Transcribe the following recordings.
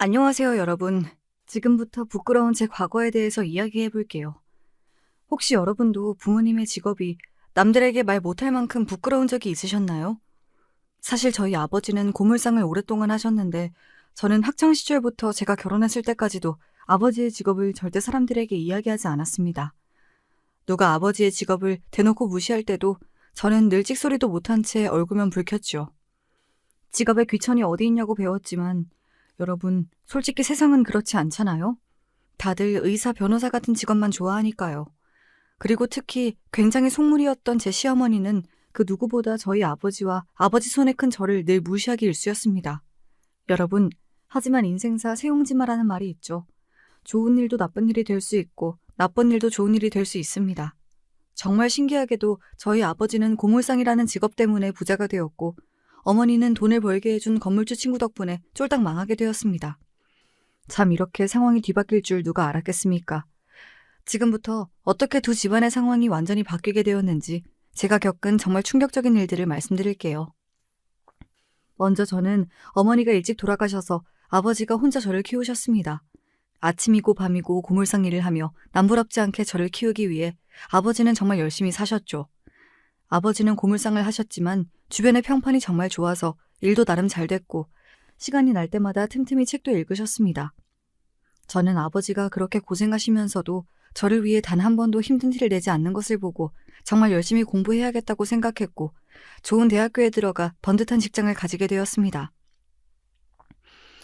안녕하세요, 여러분. 지금부터 부끄러운 제 과거에 대해서 이야기해 볼게요. 혹시 여러분도 부모님의 직업이 남들에게 말 못할 만큼 부끄러운 적이 있으셨나요? 사실 저희 아버지는 고물상을 오랫동안 하셨는데 저는 학창 시절부터 제가 결혼했을 때까지도 아버지의 직업을 절대 사람들에게 이야기하지 않았습니다. 누가 아버지의 직업을 대놓고 무시할 때도 저는 늘 찍소리도 못한 채 얼굴만 붉혔죠. 직업에 귀천이 어디 있냐고 배웠지만 여러분, 솔직히 세상은 그렇지 않잖아요? 다들 의사, 변호사 같은 직업만 좋아하니까요. 그리고 특히 굉장히 속물이었던 제 시어머니는 그 누구보다 저희 아버지와 아버지 손에 큰 저를 늘 무시하기 일쑤였습니다. 여러분, 하지만 인생사 세용지마라는 말이 있죠. 좋은 일도 나쁜 일이 될 수 있고 나쁜 일도 좋은 일이 될 수 있습니다. 정말 신기하게도 저희 아버지는 고물상이라는 직업 때문에 부자가 되었고 어머니는 돈을 벌게 해준 건물주 친구 덕분에 쫄딱 망하게 되었습니다. 참 이렇게 상황이 뒤바뀔 줄 누가 알았겠습니까? 지금부터 어떻게 두 집안의 상황이 완전히 바뀌게 되었는지 제가 겪은 정말 충격적인 일들을 말씀드릴게요. 먼저 저는 어머니가 일찍 돌아가셔서 아버지가 혼자 저를 키우셨습니다. 아침이고 밤이고 고물상 일을 하며 남부럽지 않게 저를 키우기 위해 아버지는 정말 열심히 사셨죠. 아버지는 고물상을 하셨지만 주변의 평판이 정말 좋아서 일도 나름 잘 됐고 시간이 날 때마다 틈틈이 책도 읽으셨습니다. 저는 아버지가 그렇게 고생하시면서도 저를 위해 단 한 번도 힘든 티를 내지 않는 것을 보고 정말 열심히 공부해야겠다고 생각했고 좋은 대학교에 들어가 번듯한 직장을 가지게 되었습니다.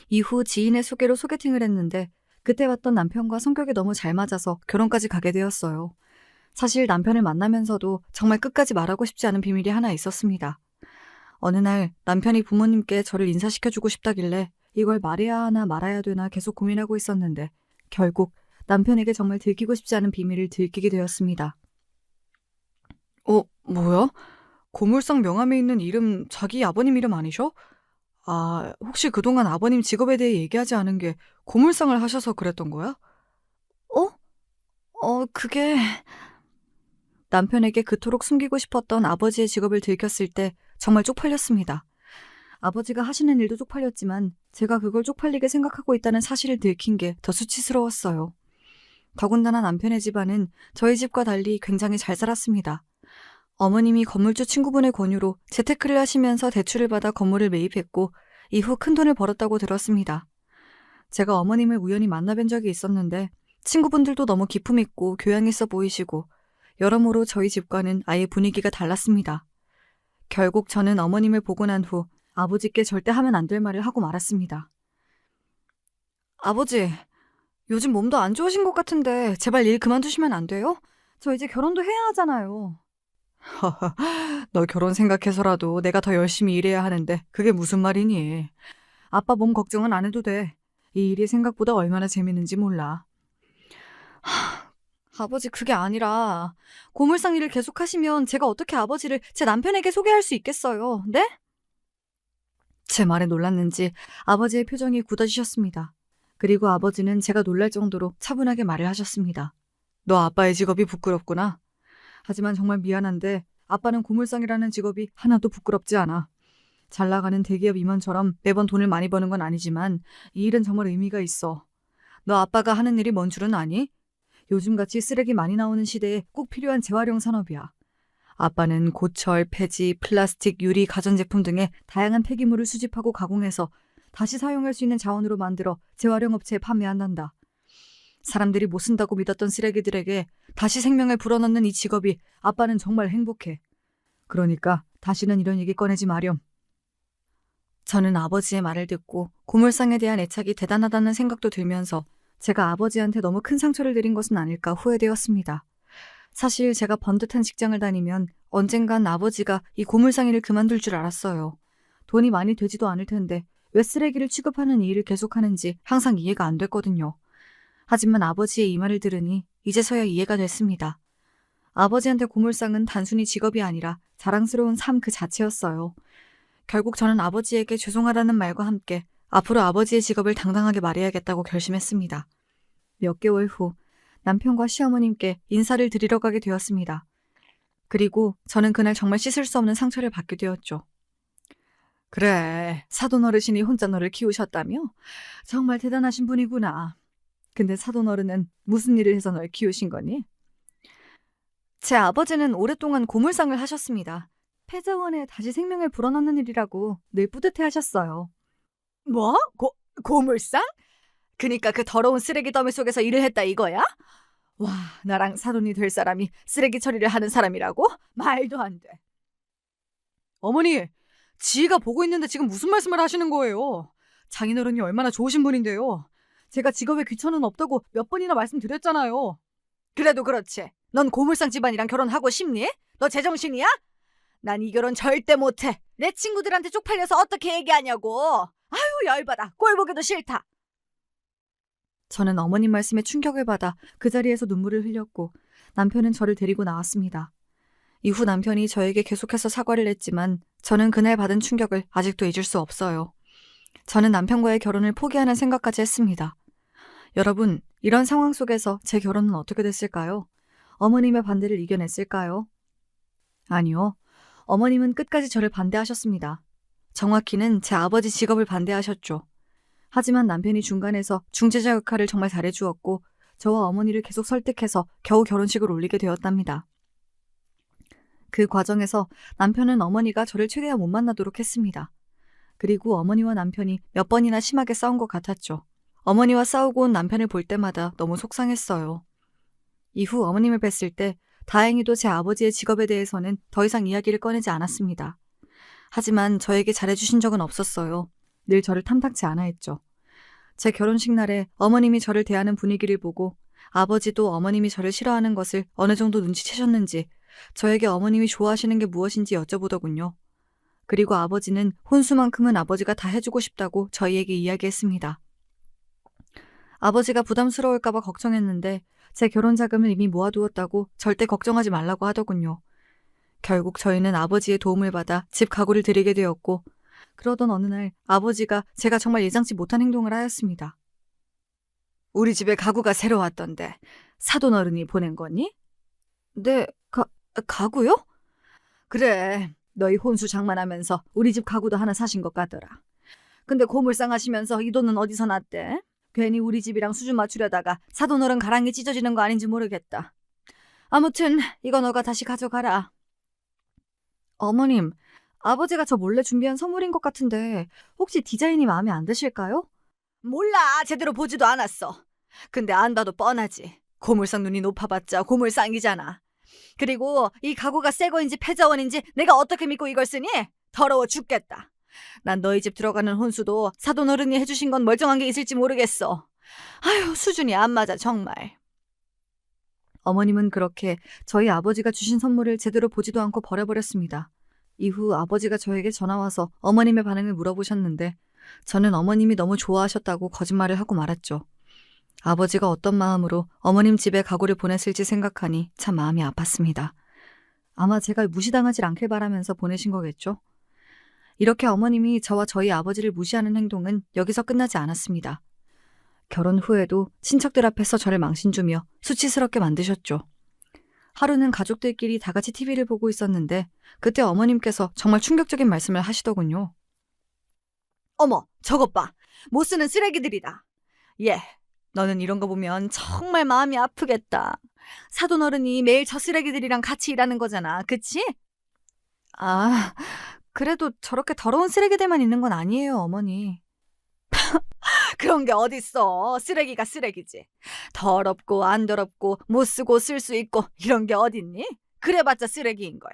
이후 지인의 소개로 소개팅을 했는데 그때 봤던 남편과 성격이 너무 잘 맞아서 결혼까지 가게 되었어요. 사실 남편을 만나면서도 정말 끝까지 말하고 싶지 않은 비밀이 하나 있었습니다. 어느 날 남편이 부모님께 저를 인사시켜주고 싶다길래 이걸 말해야 하나 말아야 되나 계속 고민하고 있었는데 결국 남편에게 정말 들키고 싶지 않은 비밀을 들키게 되었습니다. 뭐야? 고물상 명함에 있는 이름 자기 아버님 이름 아니셔? 혹시 그동안 아버님 직업에 대해 얘기하지 않은 게 고물상을 하셔서 그랬던 거야? 그게... 남편에게 그토록 숨기고 싶었던 아버지의 직업을 들켰을 때 정말 쪽팔렸습니다. 아버지가 하시는 일도 쪽팔렸지만 제가 그걸 쪽팔리게 생각하고 있다는 사실을 들킨 게 더 수치스러웠어요. 더군다나 남편의 집안은 저희 집과 달리 굉장히 잘 살았습니다. 어머님이 건물주 친구분의 권유로 재테크를 하시면서 대출을 받아 건물을 매입했고 이후 큰돈을 벌었다고 들었습니다. 제가 어머님을 우연히 만나뵌 적이 있었는데 친구분들도 너무 기품 있고 교양 있어 보이시고 여러모로 저희 집과는 아예 분위기가 달랐습니다. 결국 저는 어머님을 보고 난 후 아버지께 절대 하면 안 될 말을 하고 말았습니다. 아버지, 요즘 몸도 안 좋으신 것 같은데 제발 일 그만두시면 안 돼요? 저 이제 결혼도 해야 하잖아요. 너 결혼 생각해서라도 내가 더 열심히 일해야 하는데 그게 무슨 말이니? 아빠 몸 걱정은 안 해도 돼. 이 일이 생각보다 얼마나 재밌는지 몰라. 아버지, 그게 아니라 고물상 일을 계속하시면 제가 어떻게 아버지를 제 남편에게 소개할 수 있겠어요, 네? 제 말에 놀랐는지 아버지의 표정이 굳어지셨습니다. 그리고 아버지는 제가 놀랄 정도로 차분하게 말을 하셨습니다. 너 아빠의 직업이 부끄럽구나. 하지만 정말 미안한데 아빠는 고물상이라는 직업이 하나도 부끄럽지 않아. 잘 나가는 대기업 임원처럼 매번 돈을 많이 버는 건 아니지만 이 일은 정말 의미가 있어. 너 아빠가 하는 일이 뭔 줄은 아니? 요즘같이 쓰레기 많이 나오는 시대에 꼭 필요한 재활용 산업이야. 아빠는 고철, 폐지, 플라스틱, 유리, 가전제품 등의 다양한 폐기물을 수집하고 가공해서 다시 사용할 수 있는 자원으로 만들어 재활용 업체에 판매한단다. 사람들이 못 쓴다고 믿었던 쓰레기들에게 다시 생명을 불어넣는 이 직업이 아빠는 정말 행복해. 그러니까 다시는 이런 얘기 꺼내지 마렴. 저는 아버지의 말을 듣고 고물상에 대한 애착이 대단하다는 생각도 들면서 제가 아버지한테 너무 큰 상처를 드린 것은 아닐까 후회되었습니다. 사실 제가 번듯한 직장을 다니면 언젠간 아버지가 이 고물상 일을 그만둘 줄 알았어요. 돈이 많이 되지도 않을 텐데 왜 쓰레기를 취급하는 이 일을 계속하는지 항상 이해가 안 됐거든요. 하지만 아버지의 이 말을 들으니 이제서야 이해가 됐습니다. 아버지한테 고물상은 단순히 직업이 아니라 자랑스러운 삶 그 자체였어요. 결국 저는 아버지에게 죄송하다는 말과 함께 앞으로 아버지의 직업을 당당하게 말해야겠다고 결심했습니다. 몇 개월 후 남편과 시어머님께 인사를 드리러 가게 되었습니다. 그리고 저는 그날 정말 씻을 수 없는 상처를 받게 되었죠. 그래, 사돈 어르신이 혼자 너를 키우셨다며? 정말 대단하신 분이구나. 근데 사돈 어른은 무슨 일을 해서 널 키우신 거니? 제 아버지는 오랫동안 고물상을 하셨습니다. 폐자원에 다시 생명을 불어넣는 일이라고 늘 뿌듯해 하셨어요. 뭐? 고물상? 그니까 그 더러운 쓰레기 더미 속에서 일을 했다 이거야? 와, 나랑 사돈이 될 사람이 쓰레기 처리를 하는 사람이라고? 말도 안 돼. 어머니, 지가 보고 있는데 지금 무슨 말씀을 하시는 거예요? 장인어른이 얼마나 좋으신 분인데요. 제가 직업에 귀천은 없다고 몇 번이나 말씀드렸잖아요. 그래도 그렇지. 넌 고물상 집안이랑 결혼하고 싶니? 너 제정신이야? 난 이 결혼 절대 못해. 내 친구들한테 쪽팔려서 어떻게 얘기하냐고. 아유, 열받아. 꼴 보기도 싫다. 저는 어머님 말씀에 충격을 받아 그 자리에서 눈물을 흘렸고 남편은 저를 데리고 나왔습니다. 이후 남편이 저에게 계속해서 사과를 했지만 저는 그날 받은 충격을 아직도 잊을 수 없어요. 저는 남편과의 결혼을 포기하는 생각까지 했습니다. 여러분, 이런 상황 속에서 제 결혼은 어떻게 됐을까요? 어머님의 반대를 이겨냈을까요? 아니요. 어머님은 끝까지 저를 반대하셨습니다. 정확히는 제 아버지 직업을 반대하셨죠. 하지만 남편이 중간에서 중재자 역할을 정말 잘해주었고 저와 어머니를 계속 설득해서 겨우 결혼식을 올리게 되었답니다. 그 과정에서 남편은 어머니가 저를 최대한 못 만나도록 했습니다. 그리고 어머니와 남편이 몇 번이나 심하게 싸운 것 같았죠. 어머니와 싸우고 온 남편을 볼 때마다 너무 속상했어요. 이후 어머님을 뵀을 때 다행히도 제 아버지의 직업에 대해서는 더 이상 이야기를 꺼내지 않았습니다. 하지만 저에게 잘해주신 적은 없었어요. 늘 저를 탐탁지 않아 했죠. 제 결혼식 날에 어머님이 저를 대하는 분위기를 보고 아버지도 어머님이 저를 싫어하는 것을 어느 정도 눈치채셨는지 저에게 어머님이 좋아하시는 게 무엇인지 여쭤보더군요. 그리고 아버지는 혼수만큼은 아버지가 다 해주고 싶다고 저희에게 이야기했습니다. 아버지가 부담스러울까봐 걱정했는데 제 결혼 자금을 이미 모아두었다고 절대 걱정하지 말라고 하더군요. 결국 저희는 아버지의 도움을 받아 집 가구를 드리게 되었고 그러던 어느 날 아버지가 제가 정말 예상치 못한 행동을 하였습니다. 우리 집에 가구가 새로 왔던데 사돈 어른이 보낸 거니? 네, 가구요? 그래, 너희 혼수 장만하면서 우리 집 가구도 하나 사신 것 같더라. 근데 고물상 하시면서 이 돈은 어디서 났대? 괜히 우리 집이랑 수준 맞추려다가 사돈 어른 가랑이 찢어지는 거 아닌지 모르겠다. 아무튼 이거 너가 다시 가져가라. 어머님, 아버지가 저 몰래 준비한 선물인 것 같은데 혹시 디자인이 마음에 안 드실까요? 몰라, 제대로 보지도 않았어. 근데 안 봐도 뻔하지. 고물상 눈이 높아봤자 고물상이잖아. 그리고 이 가구가 새 거인지 폐자원인지 내가 어떻게 믿고 이걸 쓰니? 더러워 죽겠다. 난 너희 집 들어가는 혼수도 사돈 어른이 해주신 건 멀쩡한 게 있을지 모르겠어. 아유, 수준이 안 맞아 정말. 어머님은 그렇게 저희 아버지가 주신 선물을 제대로 보지도 않고 버려버렸습니다. 이후 아버지가 저에게 전화와서 어머님의 반응을 물어보셨는데 저는 어머님이 너무 좋아하셨다고 거짓말을 하고 말았죠. 아버지가 어떤 마음으로 어머님 집에 가구를 보냈을지 생각하니 참 마음이 아팠습니다. 아마 제가 무시당하지 않길 바라면서 보내신 거겠죠? 이렇게 어머님이 저와 저희 아버지를 무시하는 행동은 여기서 끝나지 않았습니다. 결혼 후에도 친척들 앞에서 저를 망신주며 수치스럽게 만드셨죠. 하루는 가족들끼리 다 같이 TV를 보고 있었는데 그때 어머님께서 정말 충격적인 말씀을 하시더군요. 어머, 저것 봐. 못 쓰는 쓰레기들이다. 예, 너는 이런 거 보면 정말 마음이 아프겠다. 사돈 어른이 매일 저 쓰레기들이랑 같이 일하는 거잖아, 그치? 아, 그래도 저렇게 더러운 쓰레기들만 있는 건 아니에요, 어머니. 그런 게 어딨어. 쓰레기가 쓰레기지. 더럽고 안 더럽고 못 쓰고 쓸 수 있고 이런 게 어딨니? 그래봤자 쓰레기인걸.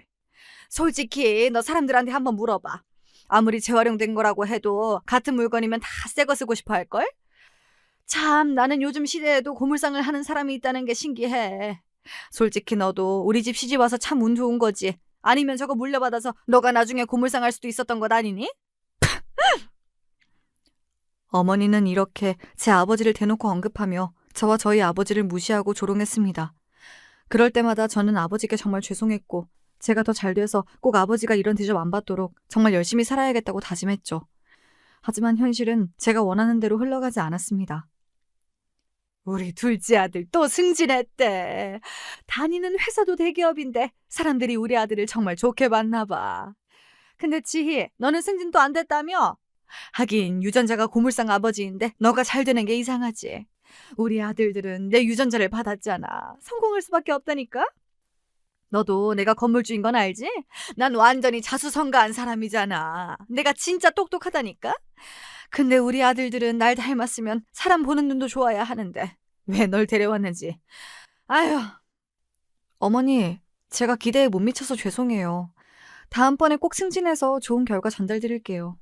솔직히 너 사람들한테 한번 물어봐. 아무리 재활용된 거라고 해도 같은 물건이면 다 새 거 쓰고 싶어 할걸? 참, 나는 요즘 시대에도 고물상을 하는 사람이 있다는 게 신기해. 솔직히 너도 우리 집 시집 와서 참 운 좋은 거지. 아니면 저거 물려받아서 너가 나중에 고물상 할 수도 있었던 것 아니니? 어머니는 이렇게 제 아버지를 대놓고 언급하며 저와 저희 아버지를 무시하고 조롱했습니다. 그럴 때마다 저는 아버지께 정말 죄송했고 제가 더 잘 돼서 꼭 아버지가 이런 대접 안 받도록 정말 열심히 살아야겠다고 다짐했죠. 하지만 현실은 제가 원하는 대로 흘러가지 않았습니다. 우리 둘째 아들 또 승진했대. 다니는 회사도 대기업인데 사람들이 우리 아들을 정말 좋게 봤나 봐. 근데 지희, 너는 승진도 안 됐다며? 하긴 유전자가 고물상 아버지인데 너가 잘 되는 게 이상하지. 우리 아들들은 내 유전자를 받았잖아. 성공할 수밖에 없다니까? 너도 내가 건물주인 건 알지? 난 완전히 자수성가한 사람이잖아. 내가 진짜 똑똑하다니까? 근데 우리 아들들은 날 닮았으면 사람 보는 눈도 좋아야 하는데 왜 널 데려왔는지. 아휴. 어머니, 제가 기대에 못 미쳐서 죄송해요. 다음번에 꼭 승진해서 좋은 결과 전달드릴게요.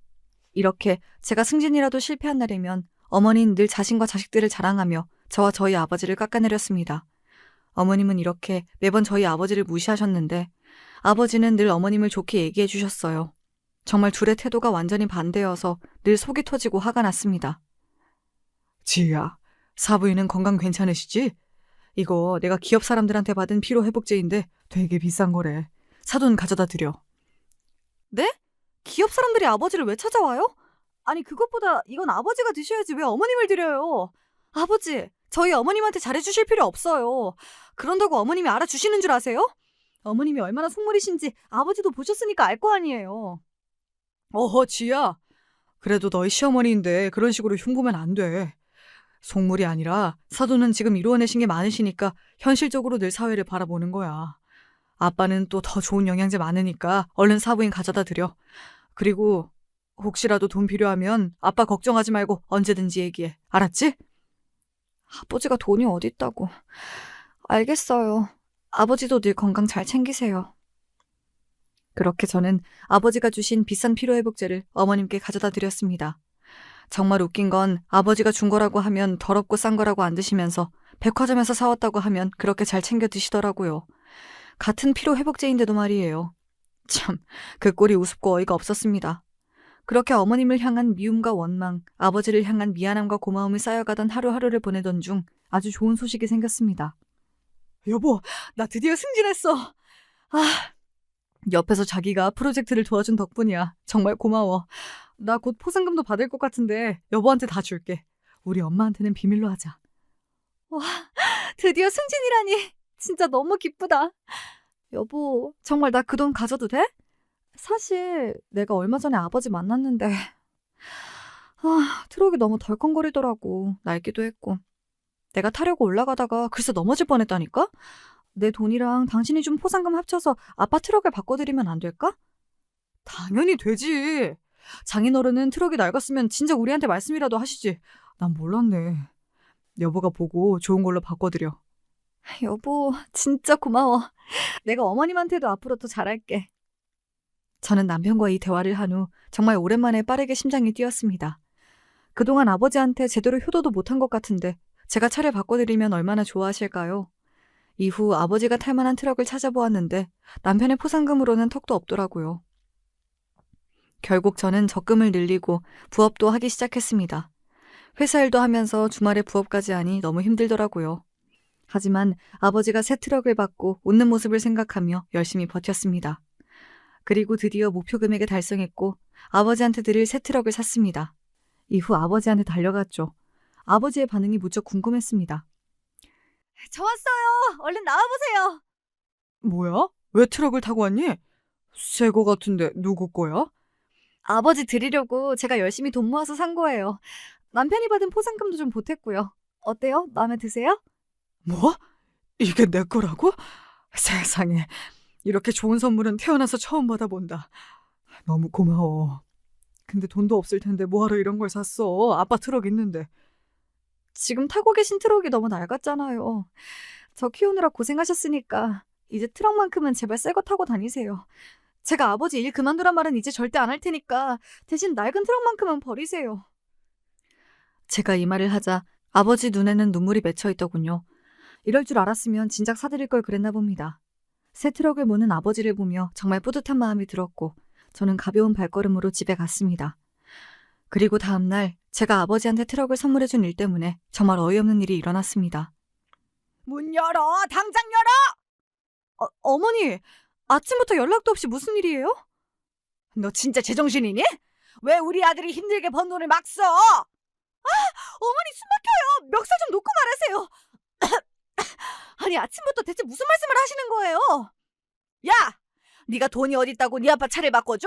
이렇게 제가 승진이라도 실패한 날이면 어머니는 늘 자신과 자식들을 자랑하며 저와 저희 아버지를 깎아내렸습니다. 어머님은 이렇게 매번 저희 아버지를 무시하셨는데 아버지는 늘 어머님을 좋게 얘기해 주셨어요. 정말 둘의 태도가 완전히 반대여서 늘 속이 터지고 화가 났습니다. 지희야, 사부인은 건강 괜찮으시지? 이거 내가 기업 사람들한테 받은 피로회복제인데 되게 비싼 거래. 사돈 가져다 드려. 네? 기업 사람들이 아버지를 왜 찾아와요? 아니 그것보다 이건 아버지가 드셔야지 왜 어머님을 드려요? 아버지, 저희 어머님한테 잘해주실 필요 없어요. 그런다고 어머님이 알아주시는 줄 아세요? 어머님이 얼마나 속물이신지 아버지도 보셨으니까 알 거 아니에요. 어허, 지야. 그래도 너희 시어머니인데 그런 식으로 흉보면 안 돼. 속물이 아니라 사돈은 지금 이루어내신 게 많으시니까 현실적으로 늘 사회를 바라보는 거야. 아빠는 또 더 좋은 영양제 많으니까 얼른 사부인 가져다 드려. 그리고 혹시라도 돈 필요하면 아빠 걱정하지 말고 언제든지 얘기해. 알았지? 아버지가 돈이 어딨다고. 알겠어요. 아버지도 늘 건강 잘 챙기세요. 그렇게 저는 아버지가 주신 비싼 피로회복제를 어머님께 가져다 드렸습니다. 정말 웃긴 건 아버지가 준 거라고 하면 더럽고 싼 거라고 안 드시면서 백화점에서 사왔다고 하면 그렇게 잘 챙겨 드시더라고요. 같은 피로회복제인데도 말이에요. 참, 그 꼴이 우습고 어이가 없었습니다. 그렇게 어머님을 향한 미움과 원망, 아버지를 향한 미안함과 고마움이 쌓여가던 하루하루를 보내던 중 아주 좋은 소식이 생겼습니다. 여보, 나 드디어 승진했어. 아, 옆에서 자기가 프로젝트를 도와준 덕분이야. 정말 고마워. 나 곧 포상금도 받을 것 같은데 여보한테 다 줄게. 우리 엄마한테는 비밀로 하자. 와, 드디어 승진이라니. 진짜 너무 기쁘다. 여보, 정말 나 그 돈 가져도 돼? 사실 내가 얼마 전에 아버지 만났는데 트럭이 너무 덜컹거리더라고. 낡기도 했고. 내가 타려고 올라가다가 글쎄 넘어질 뻔했다니까? 내 돈이랑 당신이 준 포상금 합쳐서 아빠 트럭을 바꿔드리면 안 될까? 당연히 되지. 장인어른은 트럭이 낡았으면 진작 우리한테 말씀이라도 하시지. 난 몰랐네. 여보가 보고 좋은 걸로 바꿔드려. 여보, 진짜 고마워. 내가 어머님한테도 앞으로 더 잘할게. 저는 남편과 이 대화를 한 후 정말 오랜만에 빠르게 심장이 뛰었습니다. 그동안 아버지한테 제대로 효도도 못한 것 같은데 제가 차를 바꿔드리면 얼마나 좋아하실까요? 이후 아버지가 탈 만한 트럭을 찾아보았는데 남편의 포상금으로는 턱도 없더라고요. 결국 저는 적금을 늘리고 부업도 하기 시작했습니다. 회사 일도 하면서 주말에 부업까지 하니 너무 힘들더라고요. 하지만 아버지가 새 트럭을 받고 웃는 모습을 생각하며 열심히 버텼습니다. 그리고 드디어 목표 금액을 달성했고 아버지한테 드릴 새 트럭을 샀습니다. 이후 아버지한테 달려갔죠. 아버지의 반응이 무척 궁금했습니다. 저 왔어요. 얼른 나와보세요. 뭐야? 왜 트럭을 타고 왔니? 새 거 같은데 누구 거야? 아버지 드리려고 제가 열심히 돈 모아서 산 거예요. 남편이 받은 포상금도 좀 보탰고요. 어때요? 마음에 드세요? 뭐? 이게 내 거라고? 세상에, 이렇게 좋은 선물은 태어나서 처음 받아본다. 너무 고마워. 근데 돈도 없을 텐데 뭐하러 이런 걸 샀어? 아빠 트럭 있는데. 지금 타고 계신 트럭이 너무 낡았잖아요. 저 키우느라 고생하셨으니까 이제 트럭만큼은 제발 새 거 타고 다니세요. 제가 아버지 일 그만두란 말은 이제 절대 안 할 테니까 대신 낡은 트럭만큼은 버리세요. 제가 이 말을 하자 아버지 눈에는 눈물이 맺혀 있더군요. 이럴 줄 알았으면 진작 사드릴 걸 그랬나 봅니다. 새 트럭을 모는 아버지를 보며 정말 뿌듯한 마음이 들었고 저는 가벼운 발걸음으로 집에 갔습니다. 그리고 다음 날 제가 아버지한테 트럭을 선물해준 일 때문에 정말 어이없는 일이 일어났습니다. 문 열어! 당장 열어! 어머니! 아침부터 연락도 없이 무슨 일이에요? 너 진짜 제정신이니? 왜 우리 아들이 힘들게 번 돈을 막 써? 어머니 숨 막혀요. 멱살 좀 놓고 말하세요. 아니 아침부터 대체 무슨 말씀을 하시는 거예요? 야! 네가 돈이 어딨다고 네 아빠 차를 바꿔줘?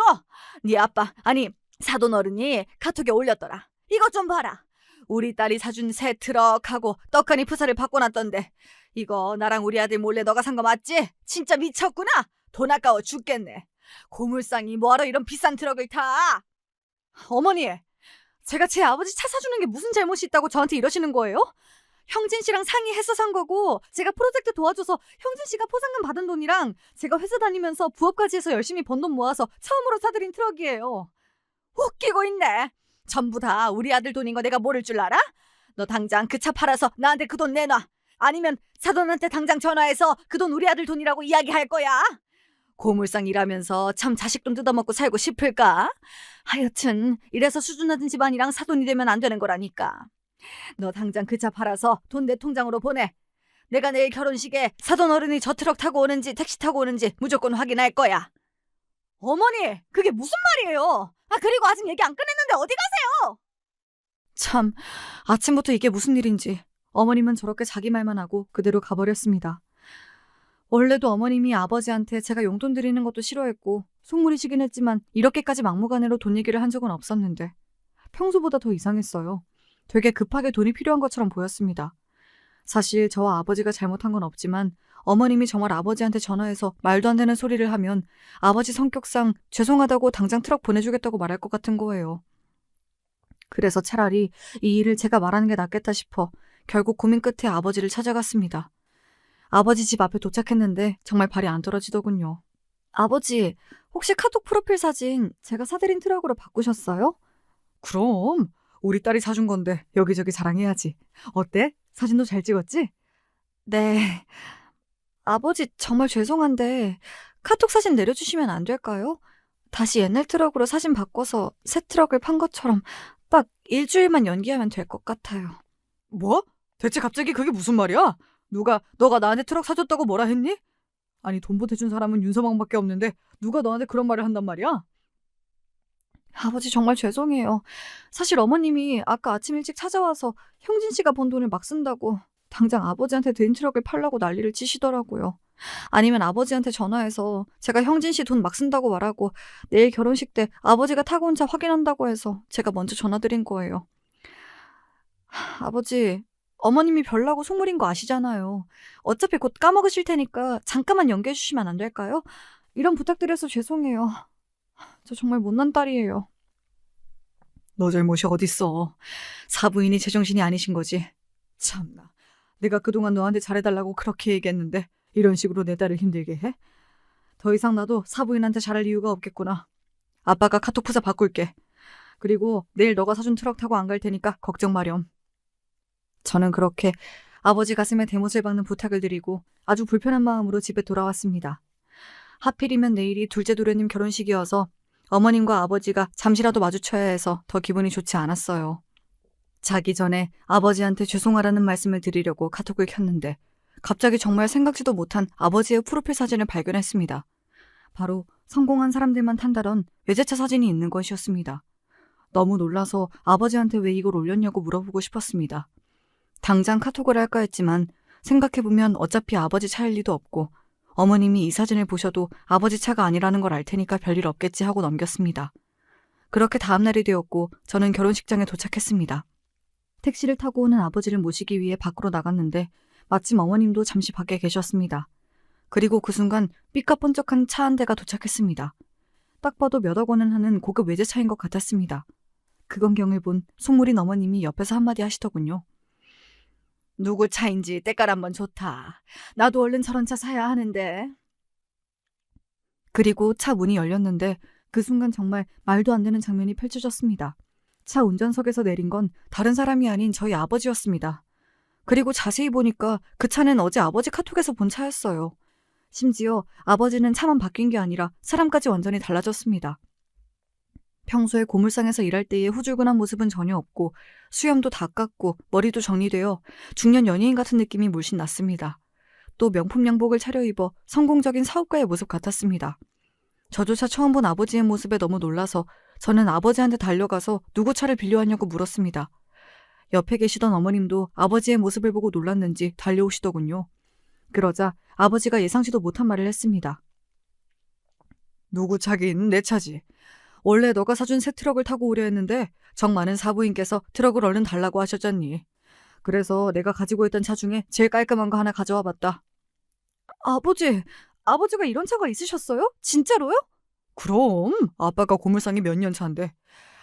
네 아빠, 아니 사돈 어른이 카톡에 올렸더라. 이것 좀 봐라. 우리 딸이 사준 새 트럭하고 떡하니 프사를 바꿔놨던데 이거 나랑 우리 아들 몰래 너가 산 거 맞지? 진짜 미쳤구나. 돈 아까워 죽겠네. 고물상이 뭐하러 이런 비싼 트럭을 타? 어머니, 제가 제 아버지 차 사주는 게 무슨 잘못이 있다고 저한테 이러시는 거예요? 형진 씨랑 상의해서 산 거고 제가 프로젝트 도와줘서 형진 씨가 포상금 받은 돈이랑 제가 회사 다니면서 부업까지 해서 열심히 번 돈 모아서 처음으로 사들인 트럭이에요. 웃기고 있네. 전부 다 우리 아들 돈인 거 내가 모를 줄 알아? 너 당장 그 차 팔아서 나한테 그 돈 내놔. 아니면 사돈한테 당장 전화해서 그 돈 우리 아들 돈이라고 이야기할 거야. 고물상 일하면서 참 자식 돈 뜯어먹고 살고 싶을까? 하여튼 이래서 수준 낮은 집안이랑 사돈이 되면 안 되는 거라니까. 너 당장 그 차 팔아서 돈 내 통장으로 보내. 내가 내일 결혼식에 사돈 어른이 저 트럭 타고 오는지 택시 타고 오는지 무조건 확인할 거야. 어머니, 그게 무슨 말이에요? 그리고 아직 얘기 안 끝냈는데 어디 가세요? 참, 아침부터 이게 무슨 일인지 어머님은 저렇게 자기 말만 하고 그대로 가버렸습니다. 원래도 어머님이 아버지한테 제가 용돈 드리는 것도 싫어했고 속물이시긴 했지만 이렇게까지 막무가내로 돈 얘기를 한 적은 없었는데 평소보다 더 이상했어요. 되게 급하게 돈이 필요한 것처럼 보였습니다. 사실 저와 아버지가 잘못한 건 없지만 어머님이 정말 아버지한테 전화해서 말도 안 되는 소리를 하면 아버지 성격상 죄송하다고 당장 트럭 보내주겠다고 말할 것 같은 거예요. 그래서 차라리 이 일을 제가 말하는 게 낫겠다 싶어 결국 고민 끝에 아버지를 찾아갔습니다. 아버지 집 앞에 도착했는데 정말 발이 안 떨어지더군요. 아버지, 혹시 카톡 프로필 사진 제가 사드린 트럭으로 바꾸셨어요? 그럼 우리 딸이 사준 건데 여기저기 자랑해야지. 어때? 사진도 잘 찍었지? 네. 아버지 정말 죄송한데 카톡 사진 내려주시면 안 될까요? 다시 옛날 트럭으로 사진 바꿔서 새 트럭을 판 것처럼 딱 일주일만 연기하면 될 것 같아요. 뭐? 대체 갑자기 그게 무슨 말이야? 너가 나한테 트럭 사줬다고 뭐라 했니? 아니 돈 보태준 사람은 윤서방밖에 없는데 누가 너한테 그런 말을 한단 말이야? 아버지 정말 죄송해요. 사실 어머님이 아까 아침 일찍 찾아와서 형진 씨가 번 돈을 막 쓴다고 당장 아버지한테 드린 트럭을 팔라고 난리를 치시더라고요. 아니면 아버지한테 전화해서 제가 형진 씨 돈 막 쓴다고 말하고 내일 결혼식 때 아버지가 타고 온 차 확인한다고 해서 제가 먼저 전화드린 거예요. 아버지, 어머님이 별나고 속물인 거 아시잖아요. 어차피 곧 까먹으실 테니까 잠깐만 연기해 주시면 안 될까요? 이런 부탁드려서 죄송해요. 저 정말 못난 딸이에요. 너 잘못이 어딨어. 사부인이 제정신이 아니신 거지. 참나. 내가 그동안 너한테 잘해달라고 그렇게 얘기했는데 이런 식으로 내 딸을 힘들게 해? 더 이상 나도 사부인한테 잘할 이유가 없겠구나. 아빠가 카톡 프사 바꿀게. 그리고 내일 너가 사준 트럭 타고 안 갈 테니까 걱정 마렴. 저는 그렇게 아버지 가슴에 대못을 박는 부탁을 드리고 아주 불편한 마음으로 집에 돌아왔습니다. 하필이면 내일이 둘째 도련님 결혼식이어서 어머님과 아버지가 잠시라도 마주쳐야 해서 더 기분이 좋지 않았어요. 자기 전에 아버지한테 죄송하다는 말씀을 드리려고 카톡을 켰는데 갑자기 정말 생각지도 못한 아버지의 프로필 사진을 발견했습니다. 바로 성공한 사람들만 탄다던 외제차 사진이 있는 것이었습니다. 너무 놀라서 아버지한테 왜 이걸 올렸냐고 물어보고 싶었습니다. 당장 카톡을 할까 했지만 생각해보면 어차피 아버지 차일 리도 없고 어머님이 이 사진을 보셔도 아버지 차가 아니라는 걸 알 테니까 별일 없겠지 하고 넘겼습니다. 그렇게 다음날이 되었고 저는 결혼식장에 도착했습니다. 택시를 타고 오는 아버지를 모시기 위해 밖으로 나갔는데 마침 어머님도 잠시 밖에 계셨습니다. 그리고 그 순간 삐까뻔쩍한 차 한 대가 도착했습니다. 딱 봐도 몇 억 원은 하는 고급 외제차인 것 같았습니다. 그 광경을 본 속물인 어머님이 옆에서 한마디 하시더군요. 누구 차인지 때깔 한번 좋다. 나도 얼른 저런 차 사야 하는데. 그리고 차 문이 열렸는데 그 순간 정말 말도 안 되는 장면이 펼쳐졌습니다. 차 운전석에서 내린 건 다른 사람이 아닌 저희 아버지였습니다. 그리고 자세히 보니까 그 차는 어제 아버지 카톡에서 본 차였어요. 심지어 아버지는 차만 바뀐 게 아니라 사람까지 완전히 달라졌습니다. 평소에 고물상에서 일할 때의 후줄근한 모습은 전혀 없고 수염도 다 깎고 머리도 정리되어 중년 연예인 같은 느낌이 물씬 났습니다. 또 명품 양복을 차려입어 성공적인 사업가의 모습 같았습니다. 저조차 처음 본 아버지의 모습에 너무 놀라서 저는 아버지한테 달려가서 누구 차를 빌려왔냐고 물었습니다. 옆에 계시던 어머님도 아버지의 모습을 보고 놀랐는지 달려오시더군요. 그러자 아버지가 예상치도 못한 말을 했습니다. 누구 차긴 내 차지. 원래 너가 사준 새 트럭을 타고 오려 했는데 정 많은 사부인께서 트럭을 얼른 달라고 하셨잖니. 그래서 내가 가지고 있던 차 중에 제일 깔끔한 거 하나 가져와 봤다. 아버지가 이런 차가 있으셨어요? 진짜로요? 그럼 아빠가 고물상이 몇 년 차인데.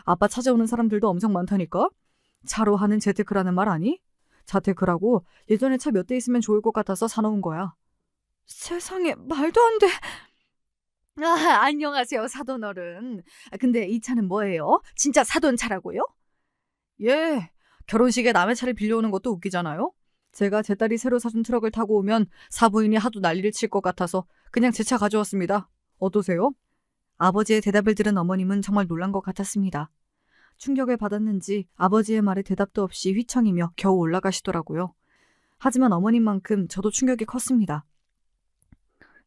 아빠 찾아오는 사람들도 엄청 많다니까. 차로 하는 재테크라는 말 아니? 자테크라고 예전에 차 몇 대 있으면 좋을 것 같아서 사놓은 거야. 세상에, 말도 안 돼. 안녕하세요, 사돈어른. 근데 이 차는 뭐예요? 진짜 사돈 차라고요? 예, 결혼식에 남의 차를 빌려오는 것도 웃기잖아요. 제가 제 딸이 새로 사준 트럭을 타고 오면 사부인이 하도 난리를 칠 것 같아서 그냥 제 차 가져왔습니다. 어떠세요? 아버지의 대답을 들은 어머님은 정말 놀란 것 같았습니다. 충격을 받았는지 아버지의 말에 대답도 없이 휘청이며 겨우 올라가시더라고요. 하지만 어머님만큼 저도 충격이 컸습니다.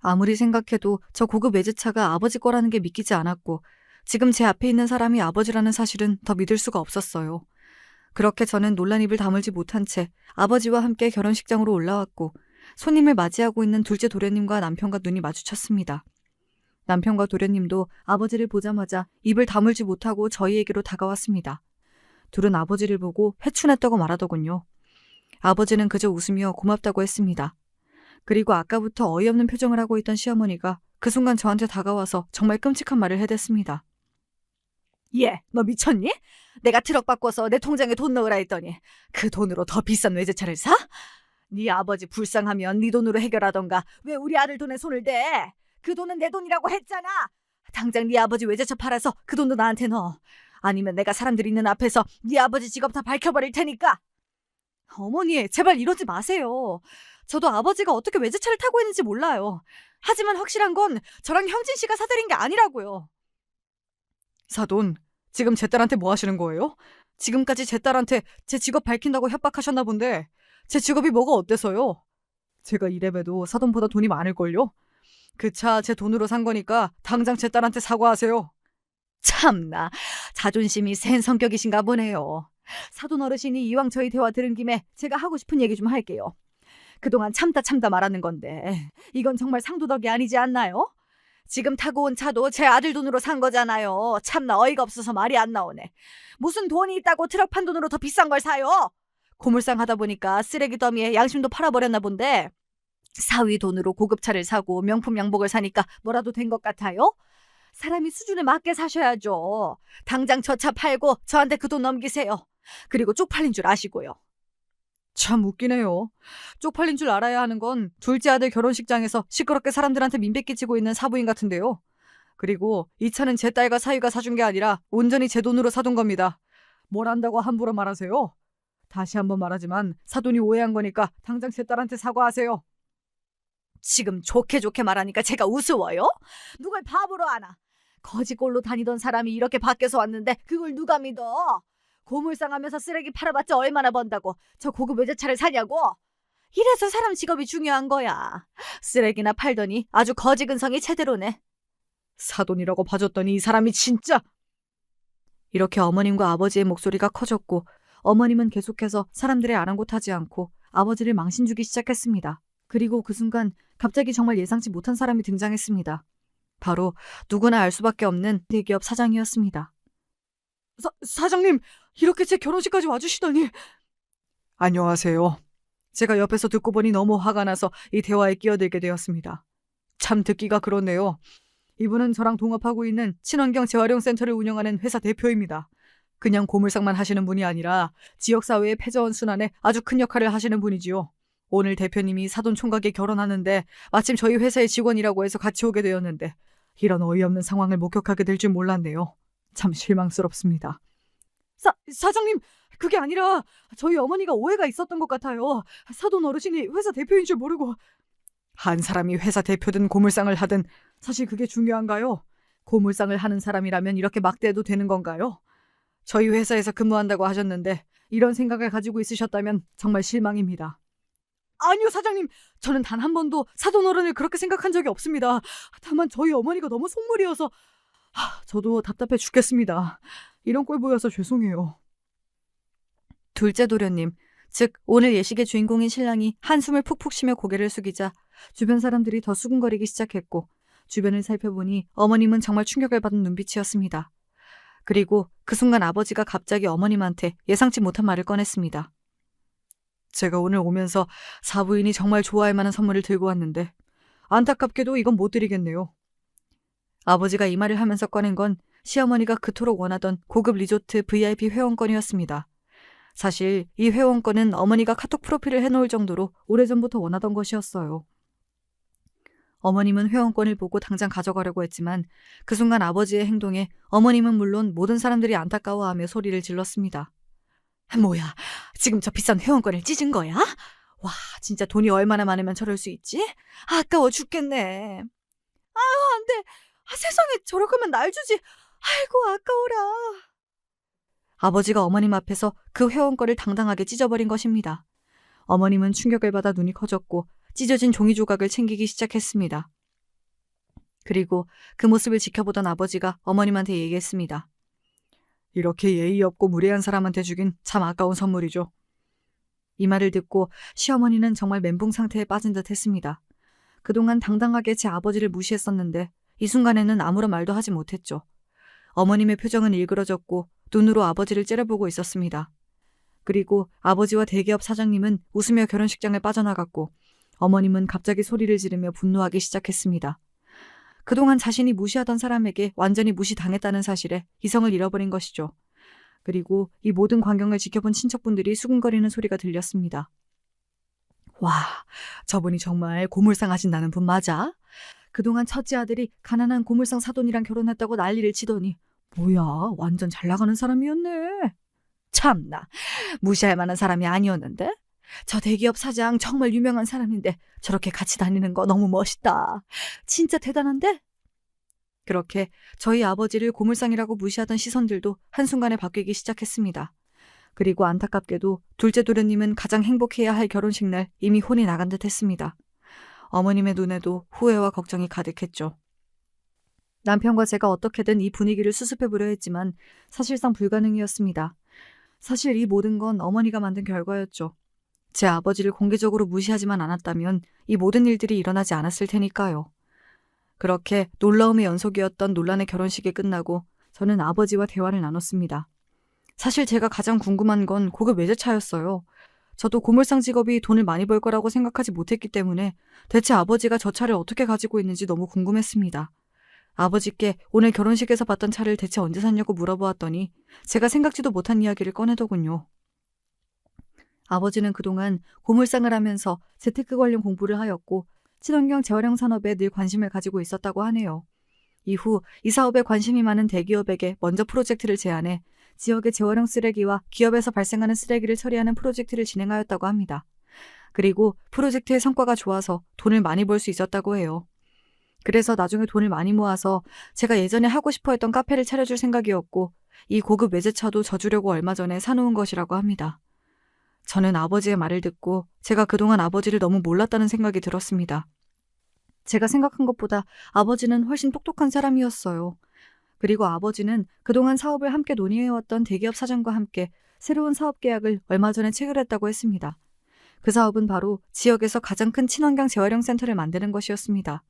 아무리 생각해도 저 고급 외제차가 아버지 거라는 게 믿기지 않았고 지금 제 앞에 있는 사람이 아버지라는 사실은 더 믿을 수가 없었어요. 그렇게 저는 놀란 입을 다물지 못한 채 아버지와 함께 결혼식장으로 올라왔고 손님을 맞이하고 있는 둘째 도련님과 남편과 눈이 마주쳤습니다. 남편과 도련님도 아버지를 보자마자 입을 다물지 못하고 저희에게로 다가왔습니다. 둘은 아버지를 보고 회춘했다고 말하더군요. 아버지는 그저 웃으며 고맙다고 했습니다. 그리고 아까부터 어이없는 표정을 하고 있던 시어머니가 그 순간 저한테 다가와서 정말 끔찍한 말을 해댔습니다. 얘, 너 미쳤니? 내가 트럭 바꿔서 내 통장에 돈 넣으라 했더니 그 돈으로 더 비싼 외제차를 사? 네 아버지 불쌍하면 네 돈으로 해결하던가 왜 우리 아들 돈에 손을 대? 그 돈은 내 돈이라고 했잖아. 당장 네 아버지 외제차 팔아서 그 돈도 나한테 넣어. 아니면 내가 사람들 있는 앞에서 네 아버지 직업 다 밝혀버릴 테니까. 어머니, 제발 이러지 마세요. 저도 아버지가 어떻게 외제차를 타고 있는지 몰라요. 하지만 확실한 건 저랑 형진 씨가 사드린 게 아니라고요. 사돈, 지금 제 딸한테 뭐 하시는 거예요? 지금까지 제 딸한테 제 직업 밝힌다고 협박하셨나 본데 제 직업이 뭐가 어때서요? 제가 이래봬도 사돈보다 돈이 많을걸요? 그 차 제 돈으로 산 거니까 당장 제 딸한테 사과하세요. 참나, 자존심이 센 성격이신가 보네요. 사돈 어르신이 이왕 저희 대화 들은 김에 제가 하고 싶은 얘기 좀 할게요. 그동안 참다 말하는 건데 이건 정말 상도덕이 아니지 않나요? 지금 타고 온 차도 제 아들 돈으로 산 거잖아요. 참나 어이가 없어서 말이 안 나오네. 무슨 돈이 있다고 트럭 판 돈으로 더 비싼 걸 사요? 고물상 하다 보니까 쓰레기 더미에 양심도 팔아버렸나 본데 사위 돈으로 고급차를 사고 명품 양복을 사니까 뭐라도 된 것 같아요? 사람이 수준에 맞게 사셔야죠. 당장 저 차 팔고 저한테 그 돈 넘기세요. 그리고 쪽팔린 줄 아시고요. 참 웃기네요. 쪽팔린 줄 알아야 하는 건 둘째 아들 결혼식장에서 시끄럽게 사람들한테 민폐 끼치고 있는 사부인 같은데요. 그리고 이 차는 제 딸과 사위가 사준 게 아니라 온전히 제 돈으로 사둔 겁니다. 뭘 안다고 함부로 말하세요? 다시 한번 말하지만 사돈이 오해한 거니까 당장 제 딸한테 사과하세요. 지금 좋게 말하니까 제가 우스워요? 누굴 바보로 아나? 거지꼴로 다니던 사람이 이렇게 밖에서 왔는데 그걸 누가 믿어? 고물상하면서 쓰레기 팔아봤자 얼마나 번다고 저 고급 외제차를 사냐고? 이래서 사람 직업이 중요한 거야. 쓰레기나 팔더니 아주 거지 근성이 제대로네. 사돈이라고 봐줬더니 이 사람이 진짜. 이렇게 어머님과 아버지의 목소리가 커졌고 어머님은 계속해서 사람들의 아랑곳하지 않고 아버지를 망신 주기 시작했습니다. 그리고 그 순간 갑자기 정말 예상치 못한 사람이 등장했습니다. 바로 누구나 알 수밖에 없는 대기업 사장이었습니다. 사장님, 이렇게 제 결혼식까지 와주시다니. 안녕하세요. 제가 옆에서 듣고 보니 너무 화가 나서 이 대화에 끼어들게 되었습니다. 참 듣기가 그렇네요. 이분은 저랑 동업하고 있는 친환경 재활용센터를 운영하는 회사 대표입니다. 그냥 고물상만 하시는 분이 아니라 지역사회의 패자원 순환에 아주 큰 역할을 하시는 분이지요. 오늘 대표님이 사돈 총각이 결혼하는데 마침 저희 회사의 직원이라고 해서 같이 오게 되었는데 이런 어이없는 상황을 목격하게 될 줄 몰랐네요. 참 실망스럽습니다. 사장님, 그게 아니라 저희 어머니가 오해가 있었던 것 같아요. 사돈 어르신이 회사 대표인 줄 모르고. 한 사람이 회사 대표든 고물상을 하든 사실 그게 중요한가요? 고물상을 하는 사람이라면 이렇게 막대해도 되는 건가요? 저희 회사에서 근무한다고 하셨는데 이런 생각을 가지고 있으셨다면 정말 실망입니다. 아니요, 사장님. 저는 단 한 번도 사돈 어른을 그렇게 생각한 적이 없습니다. 다만 저희 어머니가 너무 속물이어서 저도 답답해 죽겠습니다. 이런 꼴 보여서 죄송해요. 둘째 도련님, 즉 오늘 예식의 주인공인 신랑이 한숨을 푹푹 쉬며 고개를 숙이자 주변 사람들이 더 수군거리기 시작했고 주변을 살펴보니 어머님은 정말 충격을 받은 눈빛이었습니다. 그리고 그 순간 아버지가 갑자기 어머님한테 예상치 못한 말을 꺼냈습니다. 제가 오늘 오면서 사부인이 정말 좋아할 만한 선물을 들고 왔는데 안타깝게도 이건 못 드리겠네요. 아버지가 이 말을 하면서 꺼낸 건 시어머니가 그토록 원하던 고급 리조트 VIP 회원권이었습니다. 사실 이 회원권은 어머니가 카톡 프로필을 해놓을 정도로 오래전부터 원하던 것이었어요. 어머님은 회원권을 보고 당장 가져가려고 했지만 그 순간 아버지의 행동에 어머님은 물론 모든 사람들이 안타까워하며 소리를 질렀습니다. 뭐야, 지금 저 비싼 회원권을 찢은 거야? 와, 진짜 돈이 얼마나 많으면 저럴 수 있지? 아까워 죽겠네. 안 돼. 세상에 저럴 거면 날 주지. 아이고 아까워라. 아버지가 어머님 앞에서 그 회원권을 당당하게 찢어버린 것입니다. 어머님은 충격을 받아 눈이 커졌고 찢어진 종이 조각을 챙기기 시작했습니다. 그리고 그 모습을 지켜보던 아버지가 어머님한테 얘기했습니다. 이렇게 예의 없고 무례한 사람한테 주긴 참 아까운 선물이죠. 이 말을 듣고 시어머니는 정말 멘붕 상태에 빠진 듯 했습니다. 그동안 당당하게 제 아버지를 무시했었는데 이 순간에는 아무런 말도 하지 못했죠. 어머님의 표정은 일그러졌고 눈으로 아버지를 째려보고 있었습니다. 그리고 아버지와 대기업 사장님은 웃으며 결혼식장을 빠져나갔고 어머님은 갑자기 소리를 지르며 분노하기 시작했습니다. 그동안 자신이 무시하던 사람에게 완전히 무시당했다는 사실에 이성을 잃어버린 것이죠. 그리고 이 모든 광경을 지켜본 친척분들이 수군거리는 소리가 들렸습니다. 와, 저분이 정말 고물상 하신다는 분 맞아? 그동안 첫째 아들이 가난한 고물상 사돈이랑 결혼했다고 난리를 치더니 뭐야, 완전 잘 나가는 사람이었네. 참나, 무시할 만한 사람이 아니었는데? 저 대기업 사장 정말 유명한 사람인데 저렇게 같이 다니는 거 너무 멋있다. 진짜 대단한데? 그렇게 저희 아버지를 고물상이라고 무시하던 시선들도 한순간에 바뀌기 시작했습니다. 그리고 안타깝게도 둘째 도련님은 가장 행복해야 할 결혼식 날 이미 혼이 나간 듯 했습니다. 어머님의 눈에도 후회와 걱정이 가득했죠. 남편과 제가 어떻게든 이 분위기를 수습해보려 했지만 사실상 불가능이었습니다. 사실 이 모든 건 어머니가 만든 결과였죠. 제 아버지를 공개적으로 무시하지만 않았다면 이 모든 일들이 일어나지 않았을 테니까요. 그렇게 놀라움의 연속이었던 논란의 결혼식이 끝나고 저는 아버지와 대화를 나눴습니다. 사실 제가 가장 궁금한 건 고급 외제차였어요. 저도 고물상 직업이 돈을 많이 벌 거라고 생각하지 못했기 때문에 대체 아버지가 저 차를 어떻게 가지고 있는지 너무 궁금했습니다. 아버지께 오늘 결혼식에서 봤던 차를 대체 언제 샀냐고 물어보았더니 제가 생각지도 못한 이야기를 꺼내더군요. 아버지는 그동안 고물상을 하면서 재테크 관련 공부를 하였고 친환경 재활용 산업에 늘 관심을 가지고 있었다고 하네요. 이후 이 사업에 관심이 많은 대기업에게 먼저 프로젝트를 제안해 지역의 재활용 쓰레기와 기업에서 발생하는 쓰레기를 처리하는 프로젝트를 진행하였다고 합니다. 그리고 프로젝트의 성과가 좋아서 돈을 많이 벌 수 있었다고 해요. 그래서 나중에 돈을 많이 모아서 제가 예전에 하고 싶어 했던 카페를 차려줄 생각이었고 이 고급 외제차도 저 주려고 얼마 전에 사놓은 것이라고 합니다. 저는 아버지의 말을 듣고 제가 그동안 아버지를 너무 몰랐다는 생각이 들었습니다. 제가 생각한 것보다 아버지는 훨씬 똑똑한 사람이었어요. 그리고 아버지는 그동안 사업을 함께 논의해왔던 대기업 사장과 함께 새로운 사업 계약을 얼마 전에 체결했다고 했습니다. 그 사업은 바로 지역에서 가장 큰 친환경 재활용 센터를 만드는 것이었습니다.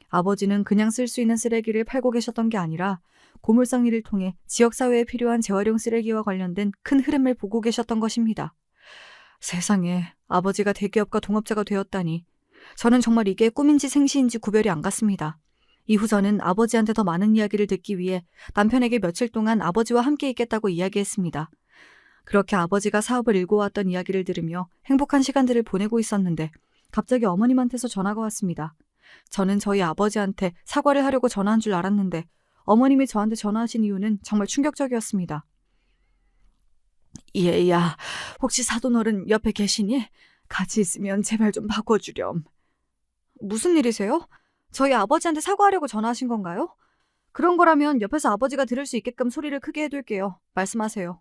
아버지는 그냥 쓸 수 있는 쓰레기를 팔고 계셨던 게 아니라 고물상 일을 통해 지역사회에 필요한 재활용 쓰레기와 관련된 큰 흐름을 보고 계셨던 것입니다. 세상에, 아버지가 대기업과 동업자가 되었다니. 저는 정말 이게 꿈인지 생시인지 구별이 안 갔습니다. 이후 저는 아버지한테 더 많은 이야기를 듣기 위해 남편에게 며칠 동안 아버지와 함께 있겠다고 이야기했습니다. 그렇게 아버지가 사업을 일궈왔던 이야기를 들으며 행복한 시간들을 보내고 있었는데 갑자기 어머님한테서 전화가 왔습니다. 저는 저희 아버지한테 사과를 하려고 전화한 줄 알았는데 어머님이 저한테 전화하신 이유는 정말 충격적이었습니다. 얘야, 혹시 사돈어른 옆에 계시니? 같이 있으면 제발 좀 바꿔주렴. 무슨 일이세요? 저희 아버지한테 사과하려고 전화하신 건가요? 그런 거라면 옆에서 아버지가 들을 수 있게끔 소리를 크게 해둘게요. 말씀하세요.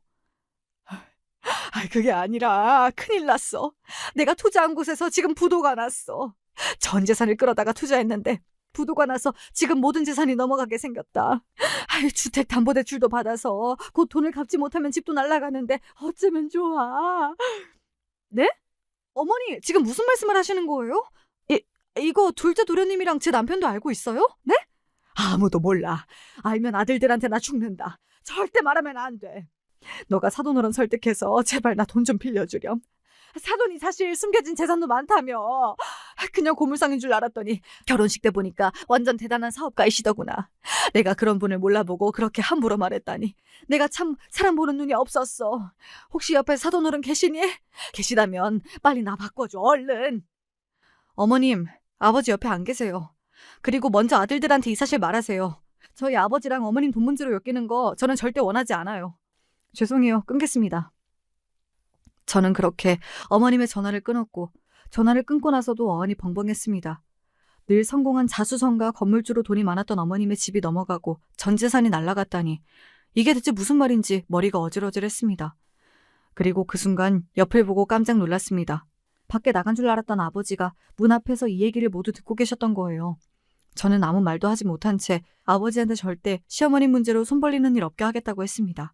그게 아니라 큰일 났어. 내가 투자한 곳에서 지금 부도가 났어. 전 재산을 끌어다가 투자했는데 부도가 나서 지금 모든 재산이 넘어가게 생겼다. 주택담보대출도 받아서 곧 돈을 갚지 못하면 집도 날아가는데 어쩌면 좋아. 네? 어머니, 지금 무슨 말씀을 하시는 거예요? 이거 둘째 도련님이랑 제 남편도 알고 있어요? 네? 아무도 몰라. 알면 아들들한테 나 죽는다. 절대 말하면 안 돼. 너가 사돈어른 설득해서 제발 나 돈 좀 빌려주렴. 사돈이 사실 숨겨진 재산도 많다며. 그냥 고물상인 줄 알았더니 결혼식 때 보니까 완전 대단한 사업가이시더구나. 내가 그런 분을 몰라보고 그렇게 함부로 말했다니. 내가 참 사람 보는 눈이 없었어. 혹시 옆에 사돈어른 계시니? 계시다면 빨리 나 바꿔줘, 얼른. 어머님, 아버지 옆에 안 계세요. 그리고 먼저 아들들한테 이 사실 말하세요. 저희 아버지랑 어머님 돈 문제로 엮이는 거 저는 절대 원하지 않아요. 죄송해요. 끊겠습니다. 저는 그렇게 어머님의 전화를 끊었고 전화를 끊고 나서도 어안이 벙벙했습니다. 늘 성공한 자수성가 건물주로 돈이 많았던 어머님의 집이 넘어가고 전 재산이 날아갔다니 이게 대체 무슨 말인지 머리가 어질어질했습니다. 그리고 그 순간 옆을 보고 깜짝 놀랐습니다. 밖에 나간 줄 알았던 아버지가 문 앞에서 이 얘기를 모두 듣고 계셨던 거예요. 저는 아무 말도 하지 못한 채 아버지한테 절대 시어머니 문제로 손 벌리는 일 없게 하겠다고 했습니다.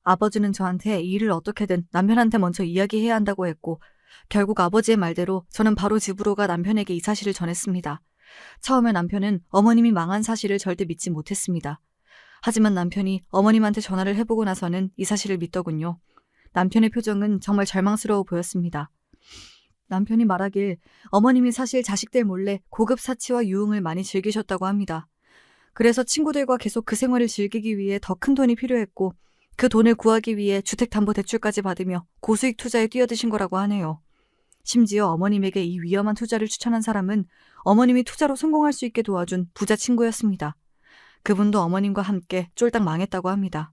아버지는 저한테 이 일을 어떻게든 남편한테 먼저 이야기해야 한다고 했고 결국 아버지의 말대로 저는 바로 집으로 가 남편에게 이 사실을 전했습니다. 처음에 남편은 어머님이 망한 사실을 절대 믿지 못했습니다. 하지만 남편이 어머님한테 전화를 해보고 나서는 이 사실을 믿더군요. 남편의 표정은 정말 절망스러워 보였습니다. 남편이 말하길 어머님이 사실 자식들 몰래 고급 사치와 유흥을 많이 즐기셨다고 합니다. 그래서 친구들과 계속 그 생활을 즐기기 위해 더 큰 돈이 필요했고 그 돈을 구하기 위해 주택담보대출까지 받으며 고수익 투자에 뛰어드신 거라고 하네요. 심지어 어머님에게 이 위험한 투자를 추천한 사람은 어머님이 투자로 성공할 수 있게 도와준 부자 친구였습니다. 그분도 어머님과 함께 쫄딱 망했다고 합니다.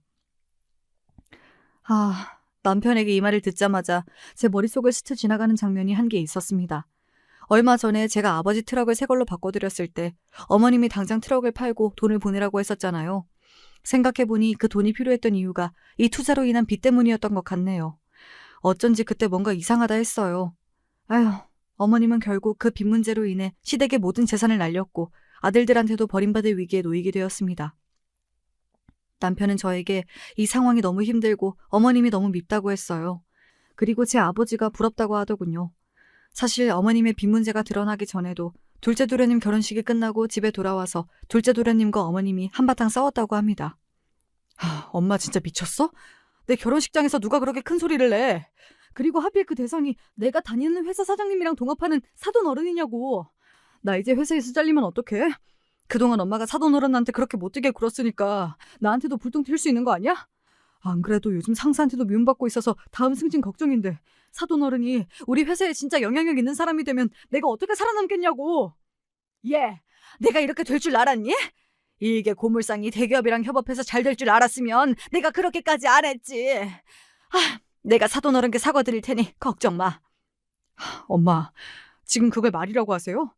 남편에게 이 말을 듣자마자 제 머릿속을 스쳐 지나가는 장면이 한 개 있었습니다. 얼마 전에 제가 아버지 트럭을 새 걸로 바꿔드렸을 때 어머님이 당장 트럭을 팔고 돈을 보내라고 했었잖아요. 생각해보니 그 돈이 필요했던 이유가 이 투자로 인한 빚 때문이었던 것 같네요. 어쩐지 그때 뭔가 이상하다 했어요. 아휴, 어머님은 결국 그 빚 문제로 인해 시댁의 모든 재산을 날렸고 아들들한테도 버림받을 위기에 놓이게 되었습니다. 남편은 저에게 이 상황이 너무 힘들고 어머님이 너무 밉다고 했어요. 그리고 제 아버지가 부럽다고 하더군요. 사실 어머님의 빚 문제가 드러나기 전에도 둘째 도련님 결혼식이 끝나고 집에 돌아와서 둘째 도련님과 어머님이 한바탕 싸웠다고 합니다. 엄마 진짜 미쳤어? 내 결혼식장에서 누가 그렇게 큰 소리를 내? 그리고 하필 그 대상이 내가 다니는 회사 사장님이랑 동업하는 사돈 어른이냐고. 나 이제 회사에서 잘리면 어떡해? 그동안 엄마가 사돈 어른한테 그렇게 못되게 굴었으니까 나한테도 불똥 튈 수 있는 거 아니야? 안 그래도 요즘 상사한테도 미움받고 있어서 다음 승진 걱정인데 사돈 어른이 우리 회사에 진짜 영향력 있는 사람이 되면 내가 어떻게 살아남겠냐고. 내가 이렇게 될 줄 알았니? 이게 고물상이 대기업이랑 협업해서 잘 될 줄 알았으면 내가 그렇게까지 안 했지. 내가 사돈 어른께 사과드릴 테니 걱정 마. 엄마, 지금 그걸 말이라고 하세요?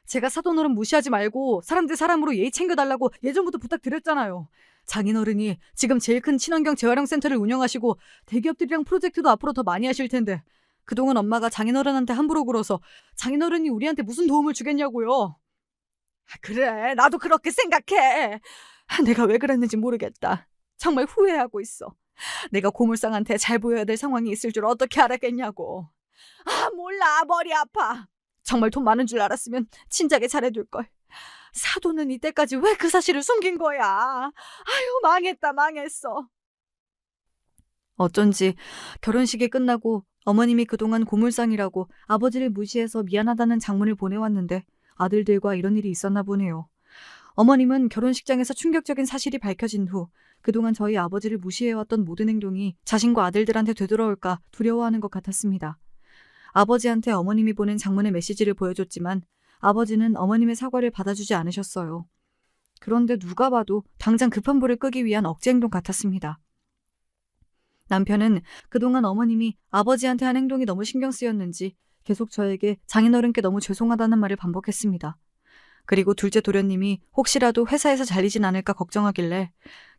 제가 사돈 어른 무시하지 말고 사람들 사람으로 예의 챙겨달라고 예전부터 부탁드렸잖아요. 장인어른이 지금 제일 큰 친환경 재활용 센터를 운영하시고 대기업들이랑 프로젝트도 앞으로 더 많이 하실 텐데 그동안 엄마가 장인어른한테 함부로 굴어서 장인어른이 우리한테 무슨 도움을 주겠냐고요. 그래, 나도 그렇게 생각해. 내가 왜 그랬는지 모르겠다. 정말 후회하고 있어. 내가 고물상한테 잘 보여야 될 상황이 있을 줄 어떻게 알았겠냐고. 몰라, 머리 아파. 정말 돈 많은 줄 알았으면 진작에 잘해둘걸. 사돈은 이때까지 왜 그 사실을 숨긴 거야. 아유, 망했다, 망했어. 어쩐지 결혼식이 끝나고 어머님이 그동안 고물상이라고 아버지를 무시해서 미안하다는 장문을 보내왔는데 아들들과 이런 일이 있었나 보네요. 어머님은 결혼식장에서 충격적인 사실이 밝혀진 후 그동안 저희 아버지를 무시해왔던 모든 행동이 자신과 아들들한테 되돌아올까 두려워하는 것 같았습니다. 아버지한테 어머님이 보낸 장문의 메시지를 보여줬지만 아버지는 어머님의 사과를 받아주지 않으셨어요. 그런데 누가 봐도 당장 급한 불을 끄기 위한 억지 행동 같았습니다. 남편은 그동안 어머님이 아버지한테 한 행동이 너무 신경 쓰였는지 계속 저에게 장인어른께 너무 죄송하다는 말을 반복했습니다. 그리고 둘째 도련님이 혹시라도 회사에서 잘리진 않을까 걱정하길래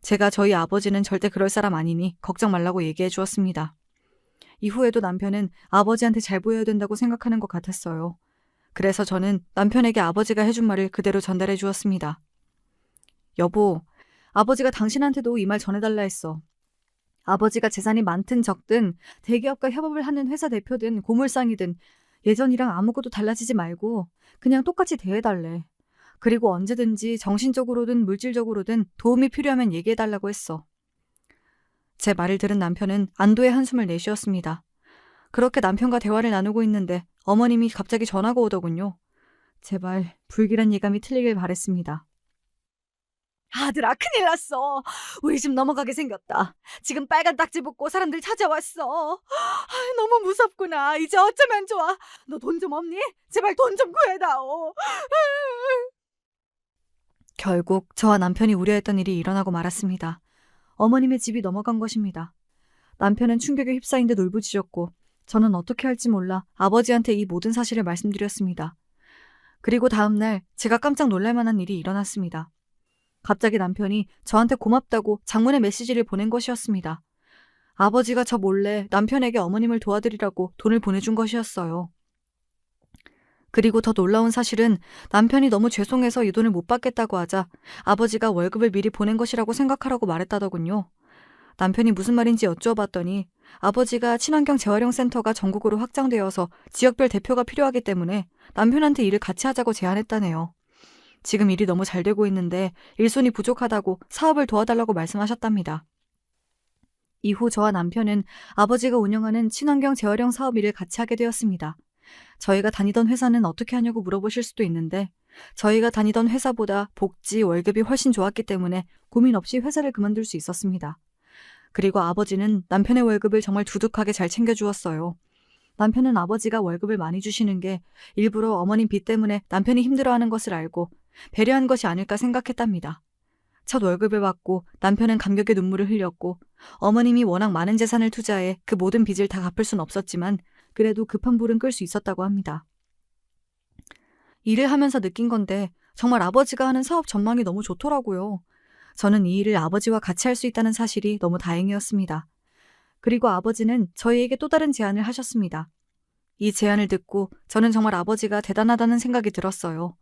제가 저희 아버지는 절대 그럴 사람 아니니 걱정 말라고 얘기해 주었습니다. 이후에도 남편은 아버지한테 잘 보여야 된다고 생각하는 것 같았어요. 그래서 저는 남편에게 아버지가 해준 말을 그대로 전달해 주었습니다. 여보, 아버지가 당신한테도 이 말 전해달라 했어. 아버지가 재산이 많든 적든 대기업과 협업을 하는 회사 대표든 고물상이든 예전이랑 아무것도 달라지지 말고 그냥 똑같이 대해달래. 그리고 언제든지 정신적으로든 물질적으로든 도움이 필요하면 얘기해달라고 했어. 제 말을 들은 남편은 안도의 한숨을 내쉬었습니다. 그렇게 남편과 대화를 나누고 있는데 어머님이 갑자기 전화가 오더군요. 제발 불길한 예감이 틀리길 바랬습니다. 아들아, 큰일 났어. 우리 집 넘어가게 생겼다. 지금 빨간 딱지 붙고 사람들 찾아왔어. 너무 무섭구나. 이제 어쩌면 좋아. 너 돈 좀 없니? 제발 돈 좀 구해다오. 결국 저와 남편이 우려했던 일이 일어나고 말았습니다. 어머님의 집이 넘어간 것입니다. 남편은 충격에 휩싸인 듯 울부짖었고 저는 어떻게 할지 몰라 아버지한테 이 모든 사실을 말씀드렸습니다. 그리고 다음 날 제가 깜짝 놀랄 만한 일이 일어났습니다. 갑자기 남편이 저한테 고맙다고 장문의 메시지를 보낸 것이었습니다. 아버지가 저 몰래 남편에게 어머님을 도와드리라고 돈을 보내준 것이었어요. 그리고 더 놀라운 사실은 남편이 너무 죄송해서 이 돈을 못 받겠다고 하자 아버지가 월급을 미리 보낸 것이라고 생각하라고 말했다더군요. 남편이 무슨 말인지 여쭈어봤더니 아버지가 친환경 재활용 센터가 전국으로 확장되어서 지역별 대표가 필요하기 때문에 남편한테 일을 같이 하자고 제안했다네요. 지금 일이 너무 잘 되고 있는데 일손이 부족하다고 사업을 도와달라고 말씀하셨답니다. 이후 저와 남편은 아버지가 운영하는 친환경 재활용 사업 일을 같이 하게 되었습니다. 저희가 다니던 회사는 어떻게 하냐고 물어보실 수도 있는데 저희가 다니던 회사보다 복지, 월급이 훨씬 좋았기 때문에 고민 없이 회사를 그만둘 수 있었습니다. 그리고 아버지는 남편의 월급을 정말 두둑하게 잘 챙겨주었어요. 남편은 아버지가 월급을 많이 주시는 게 일부러 어머님 빚 때문에 남편이 힘들어하는 것을 알고 배려한 것이 아닐까 생각했답니다. 첫 월급을 받고 남편은 감격의 눈물을 흘렸고 어머님이 워낙 많은 재산을 투자해 그 모든 빚을 다 갚을 순 없었지만 그래도 급한 불은 끌 수 있었다고 합니다. 일을 하면서 느낀 건데 정말 아버지가 하는 사업 전망이 너무 좋더라고요. 저는 이 일을 아버지와 같이 할 수 있다는 사실이 너무 다행이었습니다. 그리고 아버지는 저희에게 또 다른 제안을 하셨습니다. 이 제안을 듣고 저는 정말 아버지가 대단하다는 생각이 들었어요.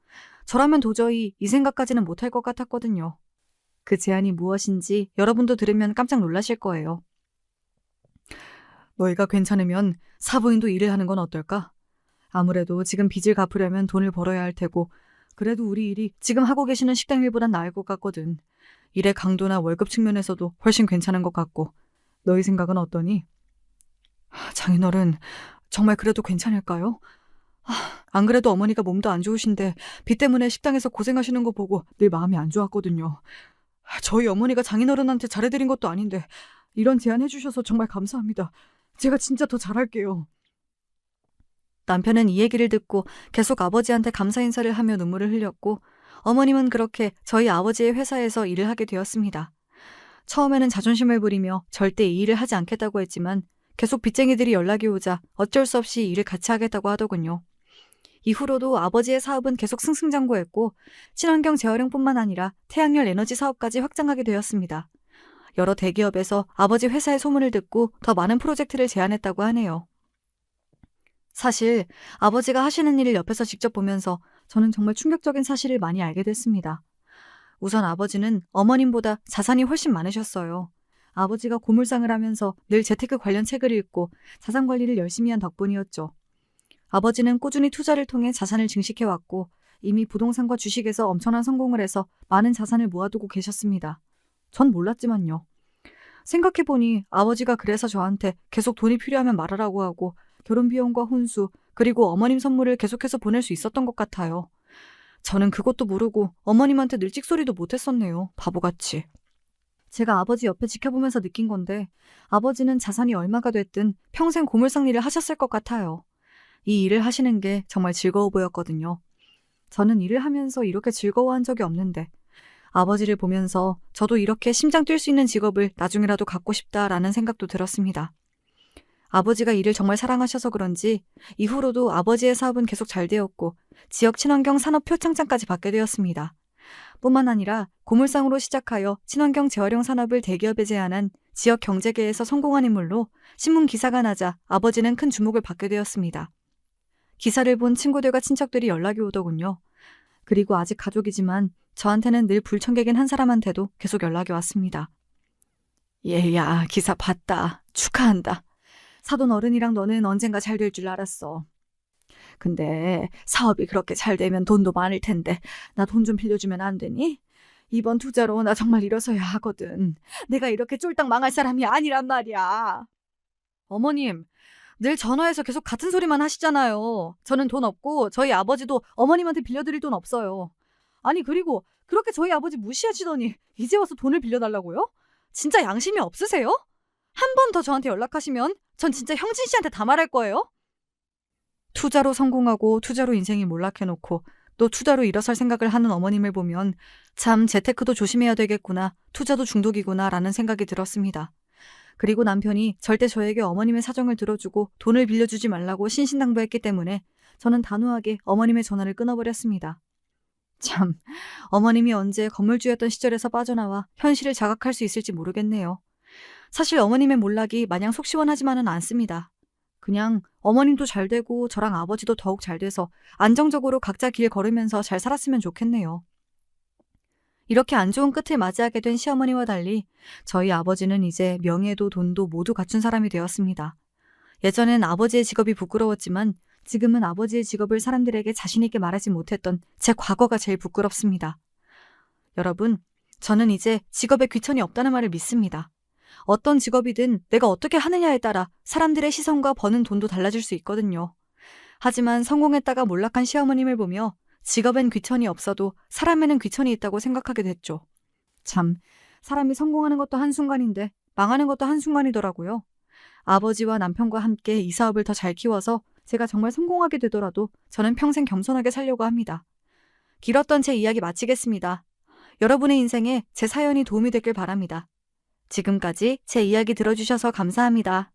저라면 도저히 이 생각까지는 못할 것 같았거든요. 그 제안이 무엇인지 여러분도 들으면 깜짝 놀라실 거예요. 너희가 괜찮으면 사부인도 일을 하는 건 어떨까? 아무래도 지금 빚을 갚으려면 돈을 벌어야 할 테고 그래도 우리 일이 지금 하고 계시는 식당 일보단 나을 것 같거든. 일의 강도나 월급 측면에서도 훨씬 괜찮은 것 같고 너희 생각은 어떠니? 장인어른, 정말 그래도 괜찮을까요? 안 그래도 어머니가 몸도 안 좋으신데 빚 때문에 식당에서 고생하시는 거 보고 늘 마음이 안 좋았거든요. 저희 어머니가 장인어른한테 잘해드린 것도 아닌데 이런 제안 해주셔서 정말 감사합니다. 제가 진짜 더 잘할게요. 남편은 이 얘기를 듣고 계속 아버지한테 감사 인사를 하며 눈물을 흘렸고 어머님은 그렇게 저희 아버지의 회사에서 일을 하게 되었습니다. 처음에는 자존심을 부리며 절대 이 일을 하지 않겠다고 했지만 계속 빚쟁이들이 연락이 오자 어쩔 수 없이 일을 같이 하겠다고 하더군요. 이후로도 아버지의 사업은 계속 승승장구했고 친환경 재활용뿐만 아니라 태양열 에너지 사업까지 확장하게 되었습니다. 여러 대기업에서 아버지 회사의 소문을 듣고 더 많은 프로젝트를 제안했다고 하네요. 사실 아버지가 하시는 일을 옆에서 직접 보면서 저는 정말 충격적인 사실을 많이 알게 됐습니다. 우선 아버지는 어머님보다 자산이 훨씬 많으셨어요. 아버지가 고물상을 하면서 늘 재테크 관련 책을 읽고 자산 관리를 열심히 한 덕분이었죠. 아버지는 꾸준히 투자를 통해 자산을 증식해왔고 이미 부동산과 주식에서 엄청난 성공을 해서 많은 자산을 모아두고 계셨습니다. 전 몰랐지만요. 생각해보니 아버지가 그래서 저한테 계속 돈이 필요하면 말하라고 하고 결혼 비용과 혼수 그리고 어머님 선물을 계속해서 보낼 수 있었던 것 같아요. 저는 그것도 모르고 어머님한테 늘 찍소리도 못했었네요. 바보같이. 제가 아버지 옆에 지켜보면서 느낀 건데 아버지는 자산이 얼마가 됐든 평생 고물상 일을 하셨을 것 같아요. 이 일을 하시는 게 정말 즐거워 보였거든요. 저는 일을 하면서 이렇게 즐거워한 적이 없는데 아버지를 보면서 저도 이렇게 심장 뛸 수 있는 직업을 나중에라도 갖고 싶다라는 생각도 들었습니다. 아버지가 일을 정말 사랑하셔서 그런지 이후로도 아버지의 사업은 계속 잘 되었고 지역 친환경 산업 표창장까지 받게 되었습니다. 뿐만 아니라 고물상으로 시작하여 친환경 재활용 산업을 대기업에 제안한 지역 경제계에서 성공한 인물로 신문 기사가 나자 아버지는 큰 주목을 받게 되었습니다. 기사를 본 친구들과 친척들이 연락이 오더군요. 그리고 아직 가족이지만 저한테는 늘 불청객인 한 사람한테도 계속 연락이 왔습니다. 얘야, 기사 봤다. 축하한다. 사돈 어른이랑 너는 언젠가 잘 될 줄 알았어. 근데 사업이 그렇게 잘 되면 돈도 많을 텐데 나 돈 좀 빌려주면 안 되니? 이번 투자로 나 정말 일어서야 하거든. 내가 이렇게 쫄딱 망할 사람이 아니란 말이야. 어머님, 늘 전화해서 계속 같은 소리만 하시잖아요. 저는 돈 없고 저희 아버지도 어머님한테 빌려드릴 돈 없어요. 아니, 그리고 그렇게 저희 아버지 무시하시더니 이제 와서 돈을 빌려달라고요? 진짜 양심이 없으세요? 한 번 더 저한테 연락하시면 전 진짜 형진 씨한테 다 말할 거예요. 투자로 성공하고 투자로 인생이 몰락해놓고 또 투자로 일어설 생각을 하는 어머님을 보면 참 재테크도 조심해야 되겠구나, 투자도 중독이구나 라는 생각이 들었습니다. 그리고 남편이 절대 저에게 어머님의 사정을 들어주고 돈을 빌려주지 말라고 신신당부했기 때문에 저는 단호하게 어머님의 전화를 끊어버렸습니다. 참, 어머님이 언제 건물주였던 시절에서 빠져나와 현실을 자각할 수 있을지 모르겠네요. 사실 어머님의 몰락이 마냥 속 시원하지만은 않습니다. 그냥 어머님도 잘 되고 저랑 아버지도 더욱 잘 돼서 안정적으로 각자 길 걸으면서 잘 살았으면 좋겠네요. 이렇게 안 좋은 끝을 맞이하게 된 시어머니와 달리 저희 아버지는 이제 명예도 돈도 모두 갖춘 사람이 되었습니다. 예전엔 아버지의 직업이 부끄러웠지만 지금은 아버지의 직업을 사람들에게 자신 있게 말하지 못했던 제 과거가 제일 부끄럽습니다. 여러분, 저는 이제 직업에 귀천이 없다는 말을 믿습니다. 어떤 직업이든 내가 어떻게 하느냐에 따라 사람들의 시선과 버는 돈도 달라질 수 있거든요. 하지만 성공했다가 몰락한 시어머님을 보며 직업엔 귀천이 없어도 사람에는 귀천이 있다고 생각하게 됐죠. 참, 사람이 성공하는 것도 한순간인데 망하는 것도 한순간이더라고요. 아버지와 남편과 함께 이 사업을 더 잘 키워서 제가 정말 성공하게 되더라도 저는 평생 겸손하게 살려고 합니다. 길었던 제 이야기 마치겠습니다. 여러분의 인생에 제 사연이 도움이 됐길 바랍니다. 지금까지 제 이야기 들어주셔서 감사합니다.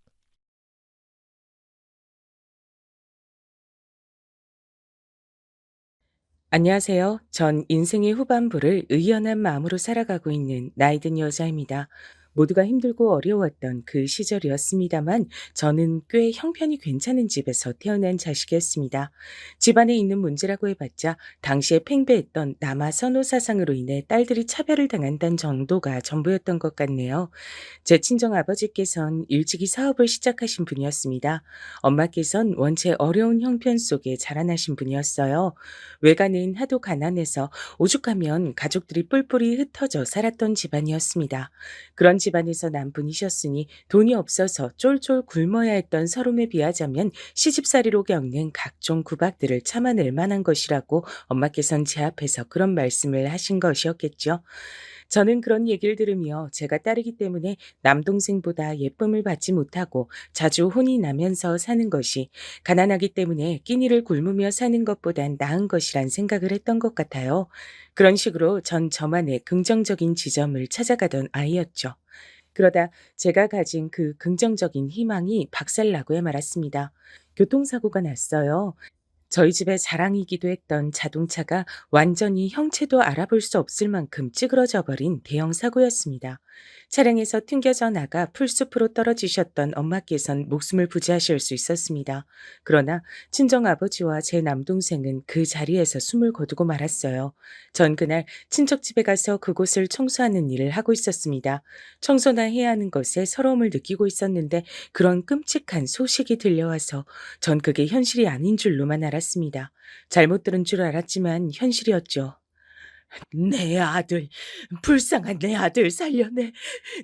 안녕하세요. 전 인생의 후반부를 의연한 마음으로 살아가고 있는 나이든 여자입니다. 모두가 힘들고 어려웠던 그 시절이었습니다만 저는 꽤 형편이 괜찮은 집에서 태어난 자식이었습니다. 집안에 있는 문제라고 해봤자 당시에 팽배했던 남아 선호 사상으로 인해 딸들이 차별을 당한다는 정도가 전부였던 것 같네요. 제 친정 아버지께선 일찍이 사업을 시작하신 분이었습니다. 엄마께선 원체 어려운 형편 속에 자라나신 분이었어요. 외가는 하도 가난해서 오죽하면 가족들이 뿔뿔이 흩어져 살았던 집안이었습니다. 그런 집안에서 난 분이셨으니 돈이 없어서 쫄쫄 굶어야 했던 서름에 비하자면 시집살이로 겪는 각종 구박들을 참아낼 만한 것이라고 엄마께선 제 앞에서 그런 말씀을 하신 것이었겠죠. 저는 그런 얘기를 들으며 제가 딸이기 때문에 남동생보다 예쁨을 받지 못하고 자주 혼이 나면서 사는 것이 가난하기 때문에 끼니를 굶으며 사는 것보단 나은 것이란 생각을 했던 것 같아요. 그런 식으로 전 저만의 긍정적인 지점을 찾아가던 아이였죠. 그러다 제가 가진 그 긍정적인 희망이 박살나고야 말았습니다. 교통사고가 났어요. 저희 집의 자랑이기도 했던 자동차가 완전히 형체도 알아볼 수 없을 만큼 찌그러져 버린 대형 사고였습니다. 차량에서 튕겨져 나가 풀숲으로 떨어지셨던 엄마께선 목숨을 부지하실 수 있었습니다. 그러나 친정아버지와 제 남동생은 그 자리에서 숨을 거두고 말았어요. 전 그날 친척집에 가서 그곳을 청소하는 일을 하고 있었습니다. 청소나 해야 하는 것에 서러움을 느끼고 있었는데 그런 끔찍한 소식이 들려와서 전 그게 현실이 아닌 줄로만 알았습니다. 잘못 들은 줄 알았지만 현실이었죠. 내 아들, 불쌍한 내 아들 살려내.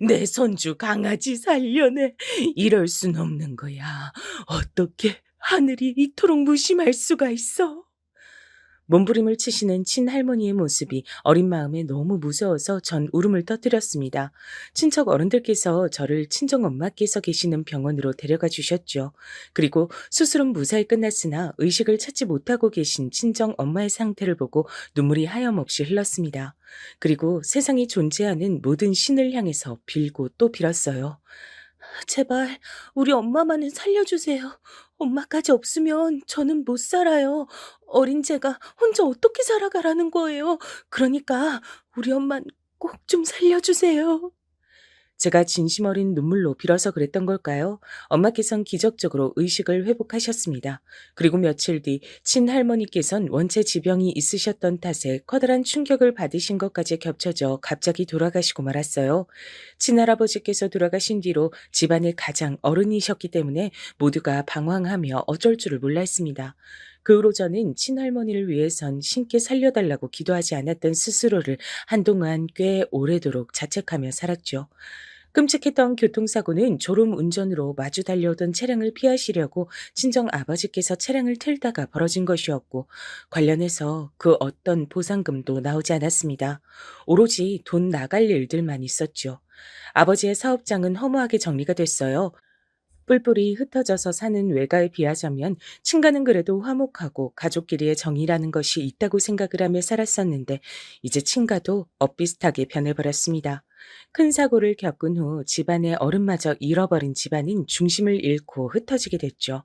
내 손주 강아지 살려내. 이럴 순 없는 거야. 어떻게 하늘이 이토록 무심할 수가 있어? 몸부림을 치시는 친할머니의 모습이 어린 마음에 너무 무서워서 전 울음을 터뜨렸습니다. 친척 어른들께서 저를 친정엄마께서 계시는 병원으로 데려가 주셨죠. 그리고 수술은 무사히 끝났으나 의식을 찾지 못하고 계신 친정엄마의 상태를 보고 눈물이 하염없이 흘렀습니다. 그리고 세상에 존재하는 모든 신을 향해서 빌고 또 빌었어요. 제발 우리 엄마만은 살려주세요. 엄마까지 없으면 저는 못 살아요. 어린 제가 혼자 어떻게 살아가라는 거예요. 그러니까 우리 엄만 꼭 좀 살려주세요. 제가 진심 어린 눈물로 빌어서 그랬던 걸까요? 엄마께선 기적적으로 의식을 회복하셨습니다. 그리고 며칠 뒤 친할머니께선 원체 지병이 있으셨던 탓에 커다란 충격을 받으신 것까지 겹쳐져 갑자기 돌아가시고 말았어요. 친할아버지께서 돌아가신 뒤로 집안의 가장 어른이셨기 때문에 모두가 방황하며 어쩔 줄을 몰라 했습니다. 그 후로 저는 친할머니를 위해선 신께 살려달라고 기도하지 않았던 스스로를 한동안 꽤 오래도록 자책하며 살았죠. 끔찍했던 교통사고는 졸음 운전으로 마주 달려오던 차량을 피하시려고 친정 아버지께서 차량을 틀다가 벌어진 것이었고, 관련해서 그 어떤 보상금도 나오지 않았습니다. 오로지 돈 나갈 일들만 있었죠. 아버지의 사업장은 허무하게 정리가 됐어요. 뿔뿔이 흩어져서 사는 외가에 비하자면 친가는 그래도 화목하고 가족끼리의 정이라는 것이 있다고 생각을 하며 살았었는데, 이제 친가도 엇비슷하게 변해버렸습니다. 큰 사고를 겪은 후 집안의 어른마저 잃어버린 집안은 중심을 잃고 흩어지게 됐죠.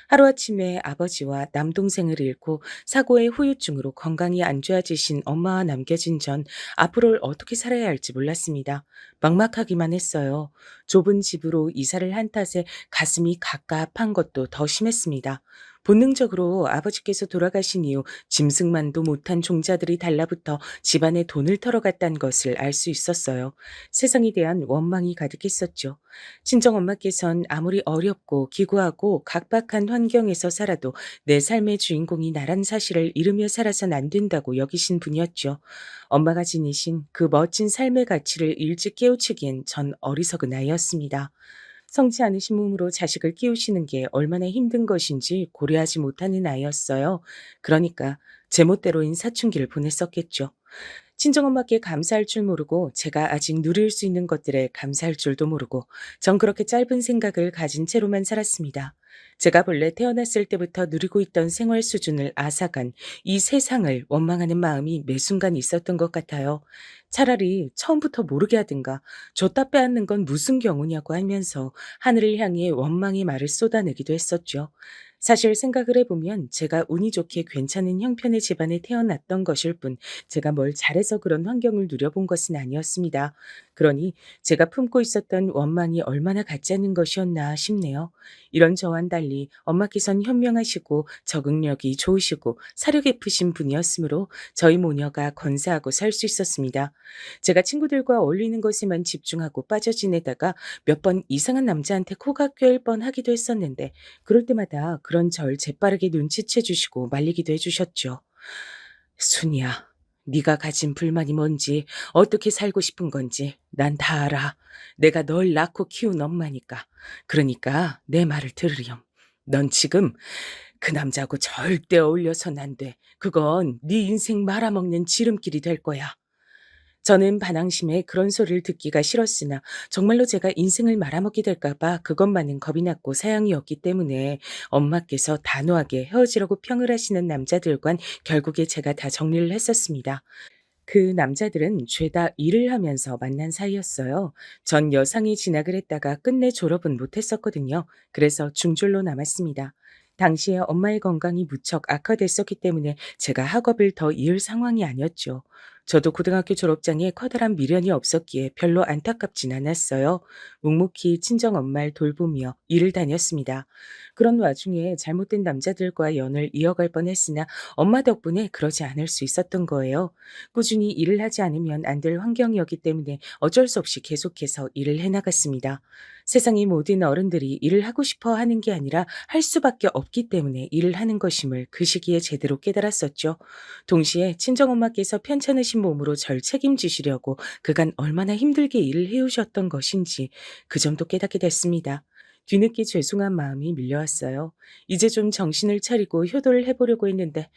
하루아침에 아버지와 남동생을 잃고 사고의 후유증으로 건강이 안 좋아지신 엄마와 남겨진 전 앞으로 어떻게 살아야 할지 몰랐습니다. 막막하기만 했어요. 좁은 집으로 이사를 한 탓에 가슴이 갑갑한 것도 더 심했습니다. 본능적으로 아버지께서 돌아가신 이후 짐승만도 못한 종자들이 달라붙어 집안에 돈을 털어갔다는 것을 알 수 있었어요. 세상에 대한 원망이 가득했었죠. 친정엄마께선 아무리 어렵고 기구하고 각박한 환경에서 살아도 내 삶의 주인공이 나란 사실을 잃으며 살아선 안 된다고 여기신 분이었죠. 엄마가 지니신 그 멋진 삶의 가치를 일찍 깨우치기엔 전 어리석은 아이였습니다. 성치 않으신 몸으로 자식을 키우시는 게 얼마나 힘든 것인지 고려하지 못하는 아이였어요. 그러니까 제멋대로인 사춘기를 보냈었겠죠. 친정엄마께 감사할 줄 모르고 제가 아직 누릴 수 있는 것들에 감사할 줄도 모르고 전 그렇게 짧은 생각을 가진 채로만 살았습니다. 제가 본래 태어났을 때부터 누리고 있던 생활 수준을 앗아간 이 세상을 원망하는 마음이 매 순간 있었던 것 같아요. 차라리 처음부터 모르게 하든가 줬다 빼앗는 건 무슨 경우냐고 하면서 하늘을 향해 원망의 말을 쏟아내기도 했었죠. 사실 생각을 해보면 제가 운이 좋게 괜찮은 형편의 집안에 태어났던 것일 뿐 제가 뭘 잘해서 그런 환경을 누려본 것은 아니었습니다. 그러니 제가 품고 있었던 원망이 얼마나 가짜는 것이었나 싶네요. 이런 저와는 달리 엄마께선 현명하시고 적응력이 좋으시고 사려 깊으신 분이었으므로 저희 모녀가 건사하고 살 수 있었습니다. 제가 친구들과 어울리는 것에만 집중하고 빠져 지내다가 몇 번 이상한 남자한테 코가 꿰일 뻔하기도 했었는데, 그럴 때마다 그런 절 재빠르게 눈치채 주시고 말리기도 해주셨죠. 순이야, 네가 가진 불만이 뭔지 어떻게 살고 싶은 건지 난 다 알아. 내가 널 낳고 키운 엄마니까. 그러니까 내 말을 들으렴. 넌 지금 그 남자하고 절대 어울려선 안 돼. 그건 네 인생 말아먹는 지름길이 될 거야. 저는 반항심에 그런 소리를 듣기가 싫었으나 정말로 제가 인생을 말아먹게 될까 봐 그것만은 겁이 났고 사양이었기 때문에 엄마께서 단호하게 헤어지라고 평을 하시는 남자들과는 결국에 제가 다 정리를 했었습니다. 그 남자들은 죄다 일을 하면서 만난 사이였어요. 전 여상이 진학을 했다가 끝내 졸업은 못했었거든요. 그래서 중졸로 남았습니다. 당시에 엄마의 건강이 무척 악화됐었기 때문에 제가 학업을 더 이을 상황이 아니었죠. 저도 고등학교 졸업장에 커다란 미련이 없었기에 별로 안타깝진 않았어요. 묵묵히 친정 엄마를 돌보며 일을 다녔습니다. 그런 와중에 잘못된 남자들과 연을 이어갈 뻔했으나 엄마 덕분에 그러지 않을 수 있었던 거예요. 꾸준히 일을 하지 않으면 안 될 환경이었기 때문에 어쩔 수 없이 계속해서 일을 해나갔습니다. 세상의 모든 어른들이 일을 하고 싶어 하는 게 아니라 할 수밖에 없기 때문에 일을 하는 것임을 그 시기에 제대로 깨달았었죠. 동시에 친정엄마께서 편찮으신 몸으로 절 책임지시려고 그간 얼마나 힘들게 일을 해오셨던 것인지 그 점도 깨닫게 됐습니다. 뒤늦게 죄송한 마음이 밀려왔어요. 이제 좀 정신을 차리고 효도를 해보려고 했는데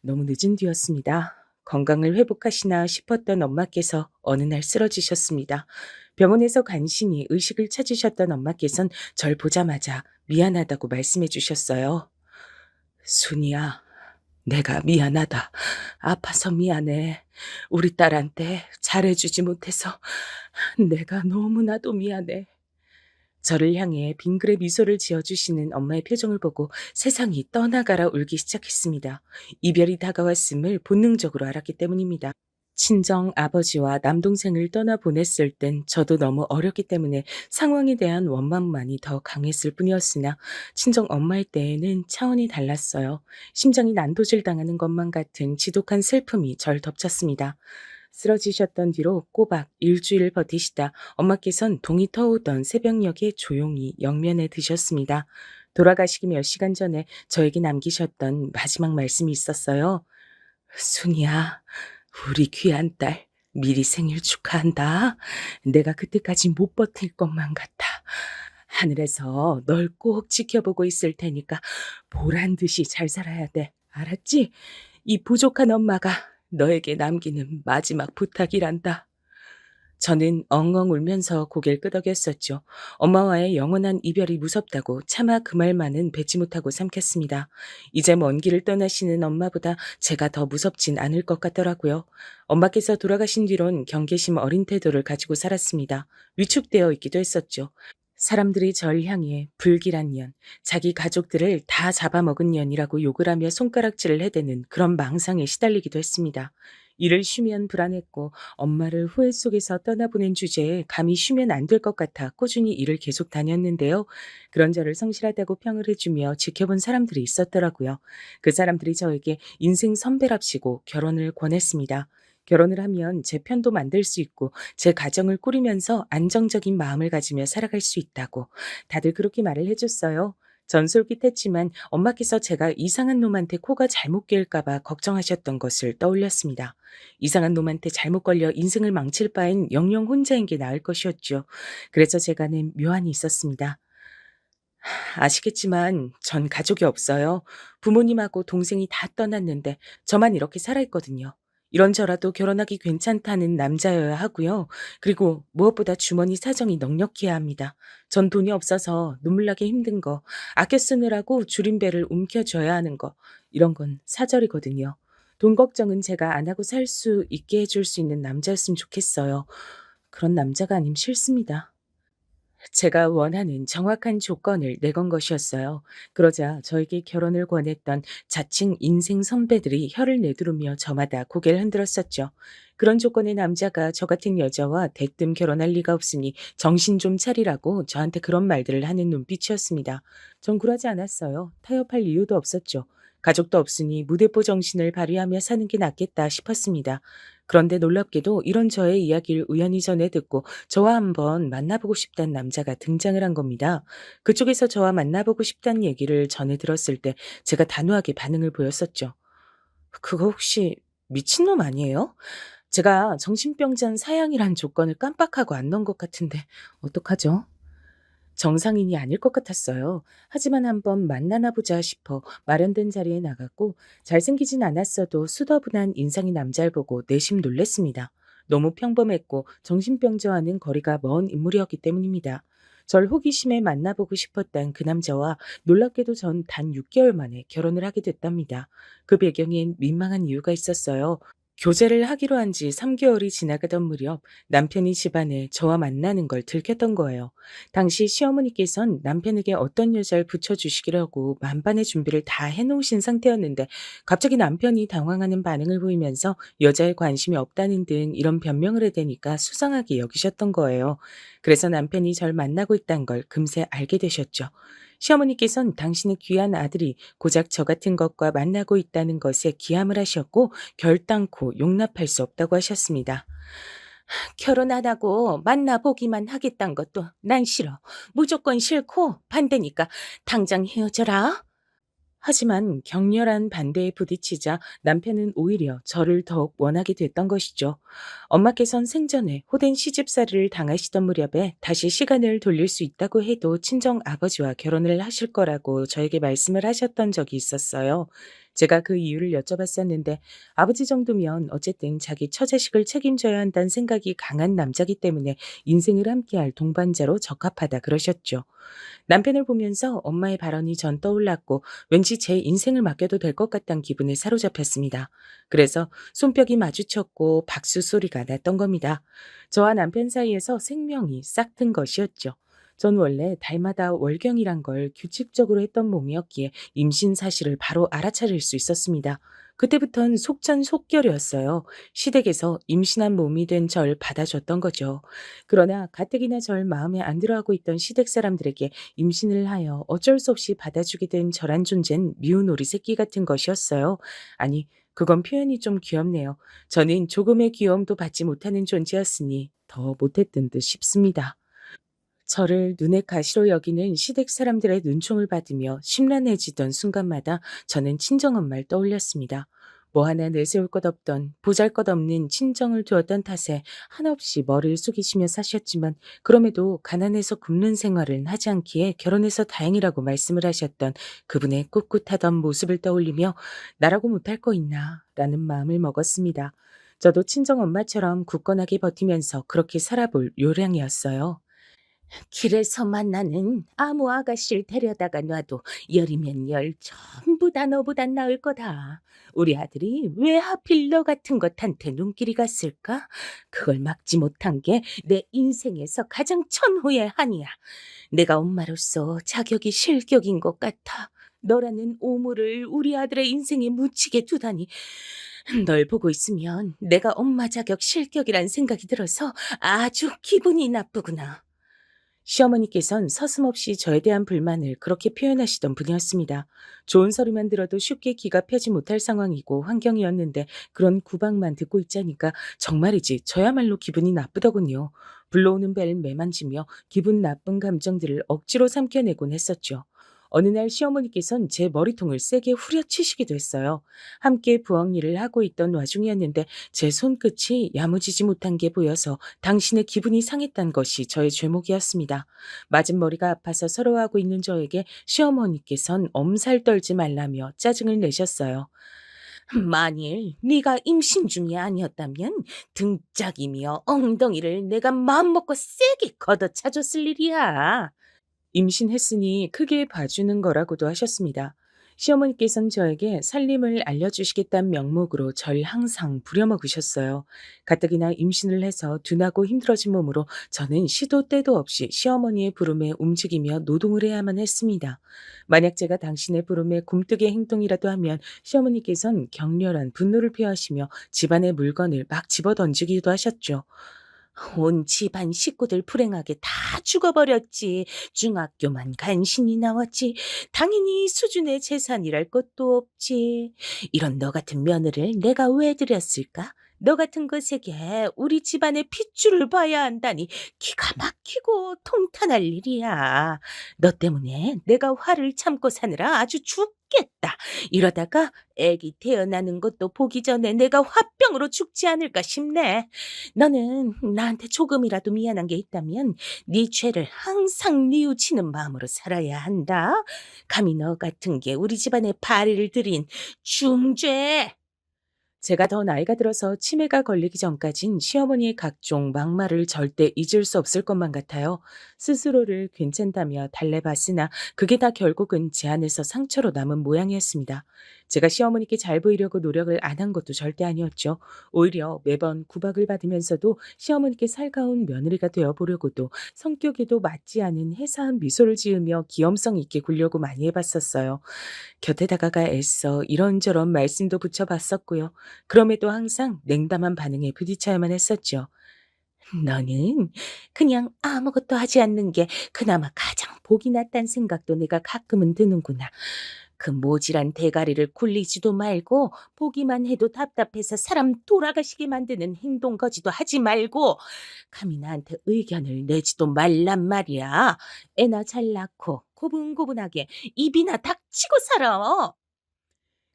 너무 늦은 뒤였습니다. 건강을 회복하시나 싶었던 엄마께서 어느 날 쓰러지셨습니다. 병원에서 간신히 의식을 찾으셨던 엄마께선 절 보자마자 미안하다고 말씀해 주셨어요. 순이야, 내가 미안하다. 아파서 미안해. 우리 딸한테 잘해주지 못해서 내가 너무나도 미안해. 저를 향해 빙그레 미소를 지어주시는 엄마의 표정을 보고 세상이 떠나가라 울기 시작했습니다. 이별이 다가왔음을 본능적으로 알았기 때문입니다. 친정 아버지와 남동생을 떠나보냈을 땐 저도 너무 어렸기 때문에 상황에 대한 원망만이 더 강했을 뿐이었으나 친정 엄마의 때에는 차원이 달랐어요. 심장이 난도질 당하는 것만 같은 지독한 슬픔이 절 덮쳤습니다. 쓰러지셨던 뒤로 꼬박 일주일 버티시다 엄마께선 동이 터오던 새벽녘에 조용히 영면에 드셨습니다. 돌아가시기 몇 시간 전에 저에게 남기셨던 마지막 말씀이 있었어요. 순이야, 우리 귀한 딸, 미리 생일 축하한다. 내가 그때까지 못 버틸 것만 같아. 하늘에서 널 꼭 지켜보고 있을 테니까 보란 듯이 잘 살아야 돼. 알았지? 이 부족한 엄마가 너에게 남기는 마지막 부탁이란다. 저는 엉엉 울면서 고개를 끄덕였었죠. 엄마와의 영원한 이별이 무섭다고 차마 그 말만은 뱉지 못하고 삼켰습니다. 이제 먼 길을 떠나시는 엄마보다 제가 더 무섭진 않을 것 같더라고요. 엄마께서 돌아가신 뒤론 경계심 어린 태도를 가지고 살았습니다. 위축되어 있기도 했었죠. 사람들이 절 향해 불길한 년, 자기 가족들을 다 잡아먹은 년이라고 욕을 하며 손가락질을 해대는 그런 망상에 시달리기도 했습니다. 일을 쉬면 불안했고 엄마를 후회 속에서 떠나보낸 주제에 감히 쉬면 안 될 것 같아 꾸준히 일을 계속 다녔는데요. 그런 저를 성실하다고 평을 해주며 지켜본 사람들이 있었더라고요. 그 사람들이 저에게 인생 선배랍시고 결혼을 권했습니다. 결혼을 하면 제 편도 만들 수 있고 제 가정을 꾸리면서 안정적인 마음을 가지며 살아갈 수 있다고 다들 그렇게 말을 해줬어요. 전 솔깃했지만 엄마께서 제가 이상한 놈한테 코가 잘못 끼일까 봐 걱정하셨던 것을 떠올렸습니다. 이상한 놈한테 잘못 걸려 인생을 망칠 바엔 영영 혼자인 게 나을 것이었죠. 그래서 제가 낸 묘안이 있었습니다. 아시겠지만 전 가족이 없어요. 부모님하고 동생이 다 떠났는데 저만 이렇게 살아있거든요. 이런저라도 결혼하기 괜찮다는 남자여야 하고요. 그리고 무엇보다 주머니 사정이 넉넉해야 합니다. 전 돈이 없어서 눈물 나게 힘든 거, 아껴 쓰느라고 줄임배를 움켜줘야 하는 거, 이런 건 사절이거든요. 돈 걱정은 제가 안 하고 살 수 있게 해줄 수 있는 남자였으면 좋겠어요. 그런 남자가 아님 싫습니다. 제가 원하는 정확한 조건을 내건 것이었어요. 그러자 저에게 결혼을 권했던 자칭 인생 선배들이 혀를 내두르며 저마다 고개를 흔들었었죠. 그런 조건의 남자가 저 같은 여자와 대뜸 결혼할 리가 없으니 정신 좀 차리라고 저한테 그런 말들을 하는 눈빛이었습니다. 전 굴하지 않았어요. 타협할 이유도 없었죠. 가족도 없으니 무대뽀 정신을 발휘하며 사는 게 낫겠다 싶었습니다. 그런데 놀랍게도 이런 저의 이야기를 우연히 전해 듣고 저와 한번 만나보고 싶다는 남자가 등장을 한 겁니다. 그쪽에서 저와 만나보고 싶다는 얘기를 전해 들었을 때 제가 단호하게 반응을 보였었죠. 그거 혹시 미친놈 아니에요? 제가 정신병자는 사양이란 조건을 깜빡하고 안 넣은 것 같은데 어떡하죠? 정상인이 아닐 것 같았어요. 하지만 한번 만나나 보자 싶어 마련된 자리에 나갔고 잘생기진 않았어도 수더분한 인상의 남자를 보고 내심 놀랬습니다. 너무 평범했고 정신병자와는 거리가 먼 인물이었기 때문입니다. 절 호기심에 만나보고 싶었던 그 남자와 놀랍게도 전 단 6개월 만에 결혼을 하게 됐답니다. 그 배경엔 민망한 이유가 있었어요. 교제를 하기로 한 지 3개월이 지나가던 무렵 남편이 집안에 저와 만나는 걸 들켰던 거예요. 당시 시어머니께선 남편에게 어떤 여자를 붙여주시기라고 만반의 준비를 다 해놓으신 상태였는데 갑자기 남편이 당황하는 반응을 보이면서 여자에 관심이 없다는 등 이런 변명을 해대니까 수상하게 여기셨던 거예요. 그래서 남편이 절 만나고 있다는 걸 금세 알게 되셨죠. 시어머니께선 당신의 귀한 아들이 고작 저 같은 것과 만나고 있다는 것에 기함을 하셨고 결단코 용납할 수 없다고 하셨습니다. 결혼 안 하고 만나보기만 하겠다는 것도 난 싫어. 무조건 싫고 반대니까 당장 헤어져라. 하지만 격렬한 반대에 부딪히자 남편은 오히려 저를 더욱 원하게 됐던 것이죠. 엄마께선 생전에 호된 시집살이를 당하시던 무렵에 다시 시간을 돌릴 수 있다고 해도 친정 아버지와 결혼을 하실 거라고 저에게 말씀을 하셨던 적이 있었어요. 제가 그 이유를 여쭤봤었는데 아버지 정도면 어쨌든 자기 처자식을 책임져야 한다는 생각이 강한 남자기 때문에 인생을 함께할 동반자로 적합하다 그러셨죠. 남편을 보면서 엄마의 발언이 전 떠올랐고 왠지 제 인생을 맡겨도 될 것 같다는 기분에 사로잡혔습니다. 그래서 손뼉이 마주쳤고 박수 소리가 났던 겁니다. 저와 남편 사이에서 생명이 싹튼 것이었죠. 전 원래 달마다 월경이란 걸 규칙적으로 했던 몸이었기에 임신 사실을 바로 알아차릴 수 있었습니다. 그때부턴 속전속결이었어요. 시댁에서 임신한 몸이 된 절 받아줬던 거죠. 그러나 가뜩이나 절 마음에 안 들어하고 있던 시댁 사람들에게 임신을 하여 어쩔 수 없이 받아주게 된 저란 존재는 미운 오리 새끼 같은 것이었어요. 아니, 그건 표현이 좀 귀엽네요. 저는 조금의 귀여움도 받지 못하는 존재였으니 더 못했던 듯 싶습니다. 저를 눈의 가시로 여기는 시댁 사람들의 눈총을 받으며 심란해지던 순간마다 저는 친정엄마를 떠올렸습니다. 뭐 하나 내세울 것 없던 보잘것없는 친정을 두었던 탓에 한없이 머리를 숙이시며 사셨지만 그럼에도 가난해서 굶는 생활은 하지 않기에 결혼해서 다행이라고 말씀을 하셨던 그분의 꿋꿋하던 모습을 떠올리며 나라고 못할 거 있나 라는 마음을 먹었습니다. 저도 친정엄마처럼 굳건하게 버티면서 그렇게 살아볼 요량이었어요. 길에서 만나는 아무 아가씨를 데려다가 놔도 열이면 열 전부 다 너보단 나을 거다. 우리 아들이 왜 하필 너 같은 것한테 눈길이 갔을까? 그걸 막지 못한 게 내 인생에서 가장 천후의 한이야. 내가 엄마로서 자격이 실격인 것 같아. 너라는 오물을 우리 아들의 인생에 묻히게 두다니. 널 보고 있으면 내가 엄마 자격 실격이란 생각이 들어서 아주 기분이 나쁘구나. 시어머니께선 서슴없이 저에 대한 불만을 그렇게 표현하시던 분이었습니다. 좋은 소리만 들어도 쉽게 귀가 펴지 못할 상황이고 환경이었는데 그런 구박만 듣고 있자니까 정말이지 저야말로 기분이 나쁘더군요. 불러오는 벨을 매만지며 기분 나쁜 감정들을 억지로 삼켜내곤 했었죠. 어느 날 시어머니께선 제 머리통을 세게 후려치시기도 했어요. 함께 부엌 일을 하고 있던 와중이었는데 제 손끝이 야무지지 못한 게 보여서 당신의 기분이 상했단 것이 저의 죄목이었습니다. 맞은 머리가 아파서 서러워하고 있는 저에게 시어머니께선 엄살 떨지 말라며 짜증을 내셨어요. 만일 네가 임신 중이 아니었다면 등짝이며 엉덩이를 내가 마음먹고 세게 걷어차줬을 일이야. 임신했으니 크게 봐주는 거라고도 하셨습니다. 시어머니께서는 저에게 살림을 알려주시겠다는 명목으로 절 항상 부려먹으셨어요. 가뜩이나 임신을 해서 둔하고 힘들어진 몸으로 저는 시도 때도 없이 시어머니의 부름에 움직이며 노동을 해야만 했습니다. 만약 제가 당신의 부름에 굼뜨게 행동이라도 하면 시어머니께서는 격렬한 분노를 표하시며 집안의 물건을 막 집어던지기도 하셨죠. 온 집안 식구들 불행하게 다 죽어버렸지. 중학교만 간신히 나왔지. 당연히 수준의 재산이랄 것도 없지. 이런 너 같은 며느리를 내가 왜 들였을까? 너 같은 것에게 우리 집안의 핏줄을 봐야 한다니 기가 막히고 통탄할 일이야. 너 때문에 내가 화를 참고 사느라 아주 죽겠다. 이러다가 애기 태어나는 것도 보기 전에 내가 화병으로 죽지 않을까 싶네. 너는 나한테 조금이라도 미안한 게 있다면 네 죄를 항상 뉘우치는 마음으로 살아야 한다. 감히 너 같은 게 우리 집안에 발을 들인 중죄. 제가 더 나이가 들어서 치매가 걸리기 전까진 시어머니의 각종 막말을 절대 잊을 수 없을 것만 같아요. 스스로를 괜찮다며 달래봤으나 그게 다 결국은 제 안에서 상처로 남은 모양이었습니다. 제가 시어머니께 잘 보이려고 노력을 안 한 것도 절대 아니었죠. 오히려 매번 구박을 받으면서도 시어머니께 살가운 며느리가 되어보려고도 성격에도 맞지 않은 해사한 미소를 지으며 귀염성 있게 굴려고 많이 해봤었어요. 곁에 다가가 애써 이런저런 말씀도 붙여봤었고요. 그럼에도 항상 냉담한 반응에 부딪혀야만 했었죠. 너는 그냥 아무것도 하지 않는 게 그나마 가장 복이 낫단 생각도 내가 가끔은 드는구나. 그 모질한 대가리를 굴리지도 말고 보기만 해도 답답해서 사람 돌아가시게 만드는 행동 거지도 하지 말고 감히 나한테 의견을 내지도 말란 말이야. 애나 잘 낳고 고분고분하게 입이나 닥치고 살아.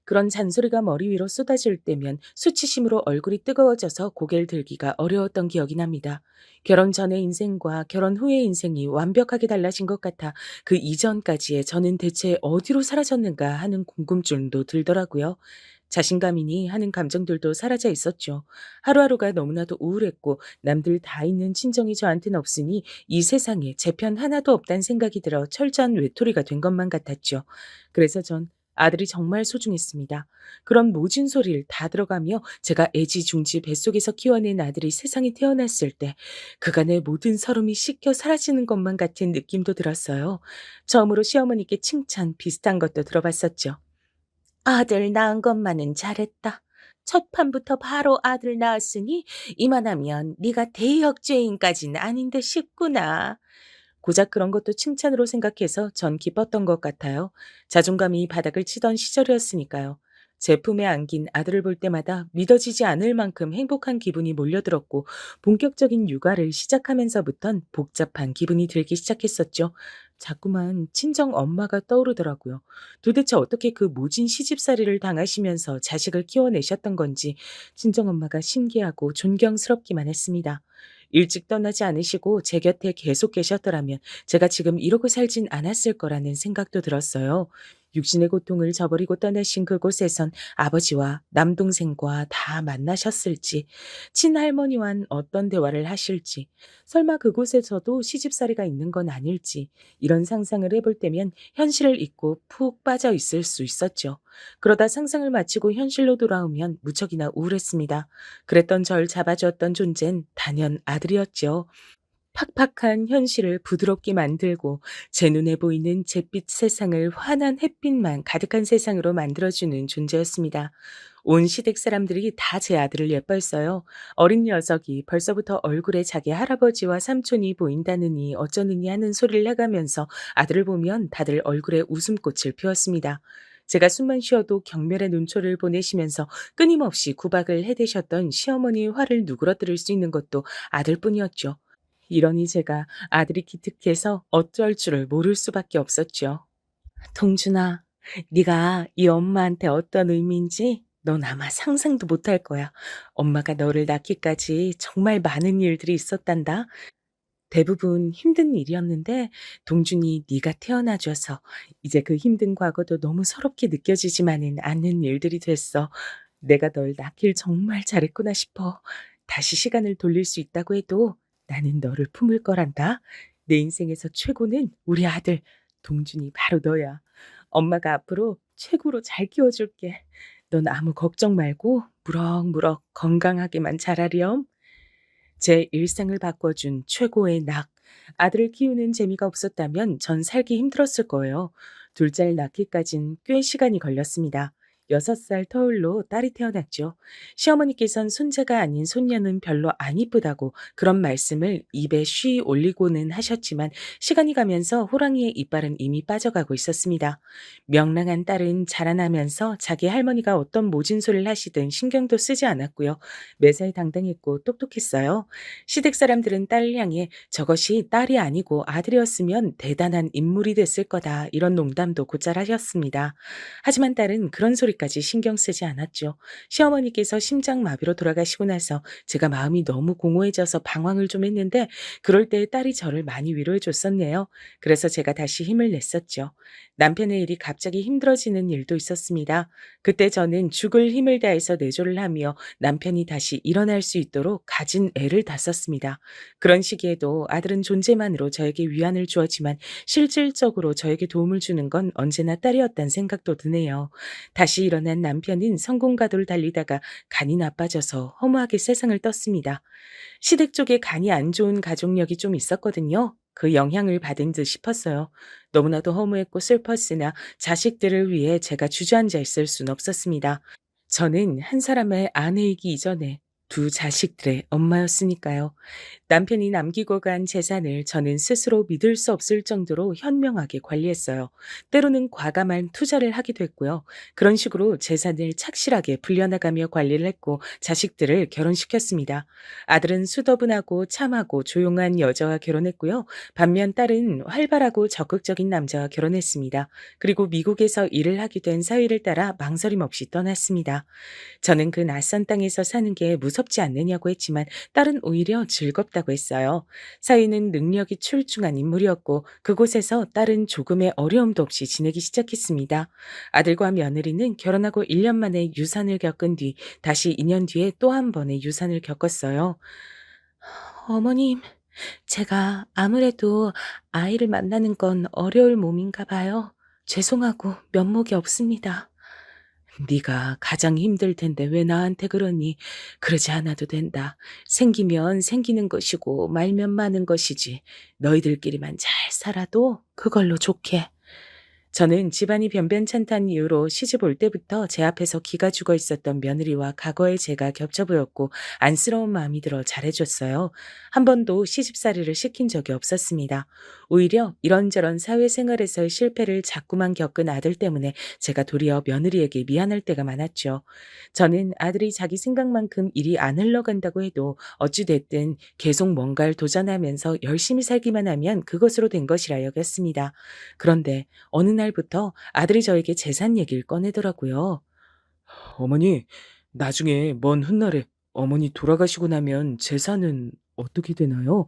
그런 잔소리가 머리 위로 쏟아질 때면 수치심으로 얼굴이 뜨거워져서 고개를 들기가 어려웠던 기억이 납니다. 결혼 전의 인생과 결혼 후의 인생이 완벽하게 달라진 것 같아 그 이전까지의 저는 대체 어디로 사라졌는가 하는 궁금증도 들더라고요. 자신감이니 하는 감정들도 사라져 있었죠. 하루하루가 너무나도 우울했고 남들 다 있는 친정이 저한테는 없으니 이 세상에 제 편 하나도 없다는 생각이 들어 철저한 외톨이가 된 것만 같았죠. 그래서 전 아들이 정말 소중했습니다. 그런 모진 소리를 다 들어가며 제가 애지중지 뱃속에서 키워낸 아들이 세상에 태어났을 때 그간의 모든 서름이 씻겨 사라지는 것만 같은 느낌도 들었어요. 처음으로 시어머니께 칭찬 비슷한 것도 들어봤었죠. 아들 낳은 것만은 잘했다. 첫 판부터 바로 아들 낳았으니 이만하면 네가 대역죄인까지는 아닌 듯 싶구나. 고작 그런 것도 칭찬으로 생각해서 전 기뻤던 것 같아요. 자존감이 바닥을 치던 시절이었으니까요. 제 품에 안긴 아들을 볼 때마다 믿어지지 않을 만큼 행복한 기분이 몰려들었고 본격적인 육아를 시작하면서부턴 복잡한 기분이 들기 시작했었죠. 자꾸만 친정 엄마가 떠오르더라고요. 도대체 어떻게 그 모진 시집살이를 당하시면서 자식을 키워내셨던 건지 친정 엄마가 신기하고 존경스럽기만 했습니다. 일찍 떠나지 않으시고 제 곁에 계속 계셨더라면 제가 지금 이러고 살진 않았을 거라는 생각도 들었어요. 육신의 고통을 저버리고 떠나신 그곳에선 아버지와 남동생과 다 만나셨을지, 친할머니와는 어떤 대화를 하실지, 설마 그곳에서도 시집살이가 있는 건 아닐지, 이런 상상을 해볼 때면 현실을 잊고 푹 빠져 있을 수 있었죠. 그러다 상상을 마치고 현실로 돌아오면 무척이나 우울했습니다. 그랬던 절 잡아주었던 존재는 단연 아들이었죠. 팍팍한 현실을 부드럽게 만들고 제 눈에 보이는 잿빛 세상을 환한 햇빛만 가득한 세상으로 만들어주는 존재였습니다. 온 시댁 사람들이 다 제 아들을 예뻐했어요. 어린 녀석이 벌써부터 얼굴에 자기 할아버지와 삼촌이 보인다느니 어쩌느니 하는 소리를 해가면서 아들을 보면 다들 얼굴에 웃음꽃을 피웠습니다. 제가 숨만 쉬어도 경멸의 눈초를 보내시면서 끊임없이 구박을 해대셨던 시어머니의 화를 누그러뜨릴 수 있는 것도 아들뿐이었죠. 이러니 제가 아들이 기특해서 어쩔 줄을 모를 수밖에 없었죠. 동준아, 네가 이 엄마한테 어떤 의미인지 넌 아마 상상도 못할 거야. 엄마가 너를 낳기까지 정말 많은 일들이 있었단다. 대부분 힘든 일이었는데 동준이 네가 태어나줘서 이제 그 힘든 과거도 너무 서럽게 느껴지지만은 않는 일들이 됐어. 내가 널 낳길 정말 잘했구나 싶어. 다시 시간을 돌릴 수 있다고 해도 나는 너를 품을 거란다. 내 인생에서 최고는 우리 아들 동준이 바로 너야. 엄마가 앞으로 최고로 잘 키워줄게. 넌 아무 걱정 말고 무럭무럭 건강하게만 자라렴. 제 일상을 바꿔준 최고의 낙. 아들을 키우는 재미가 없었다면 전 살기 힘들었을 거예요. 둘째를 낳기까진 꽤 시간이 걸렸습니다. 6살 터울로 딸이 태어났죠. 시어머니께선 손자가 아닌 손녀는 별로 안 이쁘다고 그런 말씀을 입에 쉬 올리고는 하셨지만 시간이 가면서 호랑이의 이빨은 이미 빠져가고 있었습니다. 명랑한 딸은 자라나면서 자기 할머니가 어떤 모진 소리를 하시든 신경도 쓰지 않았고요. 매사에 당당했고 똑똑했어요. 시댁 사람들은 딸을 향해 저것이 딸이 아니고 아들이었으면 대단한 인물이 됐을 거다 이런 농담도 곧잘 하셨습니다. 하지만 딸은 그런 소리까지 신경 쓰지 않았죠. 시어머니께서 심장마비로 돌아가시고 나서 제가 마음이 너무 공허해져서 방황을 좀 했는데 그럴 때 딸이 저를 많이 위로해 줬었네요. 그래서 제가 다시 힘을 냈었죠. 남편의 일이 갑자기 힘들어지는 일도 있었습니다. 그때 저는 죽을 힘을 다해서 내조를 하며 남편이 다시 일어날 수 있도록 가진 애를 다 썼습니다. 그런 시기에도 아들은 존재만으로 저에게 위안을 주었지만 실질적으로 저에게 도움을 주는 건 언제나 딸이었다는 생각도 드네요. 다시 일어난 남편은 성공가도를 달리다가 간이 나빠져서 허무하게 세상을 떴습니다. 시댁 쪽에 간이 안 좋은 가족력이 좀 있었거든요. 그 영향을 받은 듯 싶었어요. 너무나도 허무했고 슬펐으나 자식들을 위해 제가 주저앉아 있을 순 없었습니다. 저는 한 사람의 아내이기 이전에 두 자식들의 엄마였으니까요. 남편이 남기고 간 재산을 저는 스스로 믿을 수 없을 정도로 현명하게 관리했어요. 때로는 과감한 투자를 하기도 했고요. 그런 식으로 재산을 착실하게 불려나가며 관리를 했고 자식들을 결혼시켰습니다. 아들은 수더분하고 참하고 조용한 여자와 결혼했고요. 반면 딸은 활발하고 적극적인 남자와 결혼했습니다. 그리고 미국에서 일을 하게 된 사위를 따라 망설임 없이 떠났습니다. 저는 그 낯선 땅에서 사는 게 무섭지 않느냐고 했지만 딸은 오히려 즐겁다고 했어요. 사위는 능력이 출중한 인물이었고 그곳에서 딸은 조금의 어려움도 없이 지내기 시작했습니다. 아들과 며느리는 결혼하고 1년 만에 유산을 겪은 뒤 다시 2년 뒤에 또 한 번의 유산을 겪었어요. 어머님, 제가 아무래도 아이를 만나는 건 어려울 몸인가 봐요. 죄송하고 면목이 없습니다. 네가 가장 힘들 텐데 왜 나한테 그러니? 그러지 않아도 된다. 생기면 생기는 것이고 말면 마는 것이지. 너희들끼리만 잘 살아도 그걸로 좋게. 저는 집안이 변변찮다는 이유로 시집 올 때부터 제 앞에서 기가 죽어 있었던 며느리와 과거의 제가 겹쳐 보였고 안쓰러운 마음이 들어 잘해줬어요. 한 번도 시집살이를 시킨 적이 없었습니다. 오히려 이런저런 사회생활에서의 실패를 자꾸만 겪은 아들 때문에 제가 도리어 며느리에게 미안할 때가 많았죠. 저는 아들이 자기 생각만큼 일이 안 흘러간다고 해도 어찌됐든 계속 뭔가를 도전하면서 열심히 살기만 하면 그것으로 된 것이라 여겼습니다. 그런데 어느 날부터 아들이 저에게 재산 얘기를 꺼내더라고요. 어머니, 나중에 먼 훗날에 어머니 돌아가시고 나면 재산은 어떻게 되나요?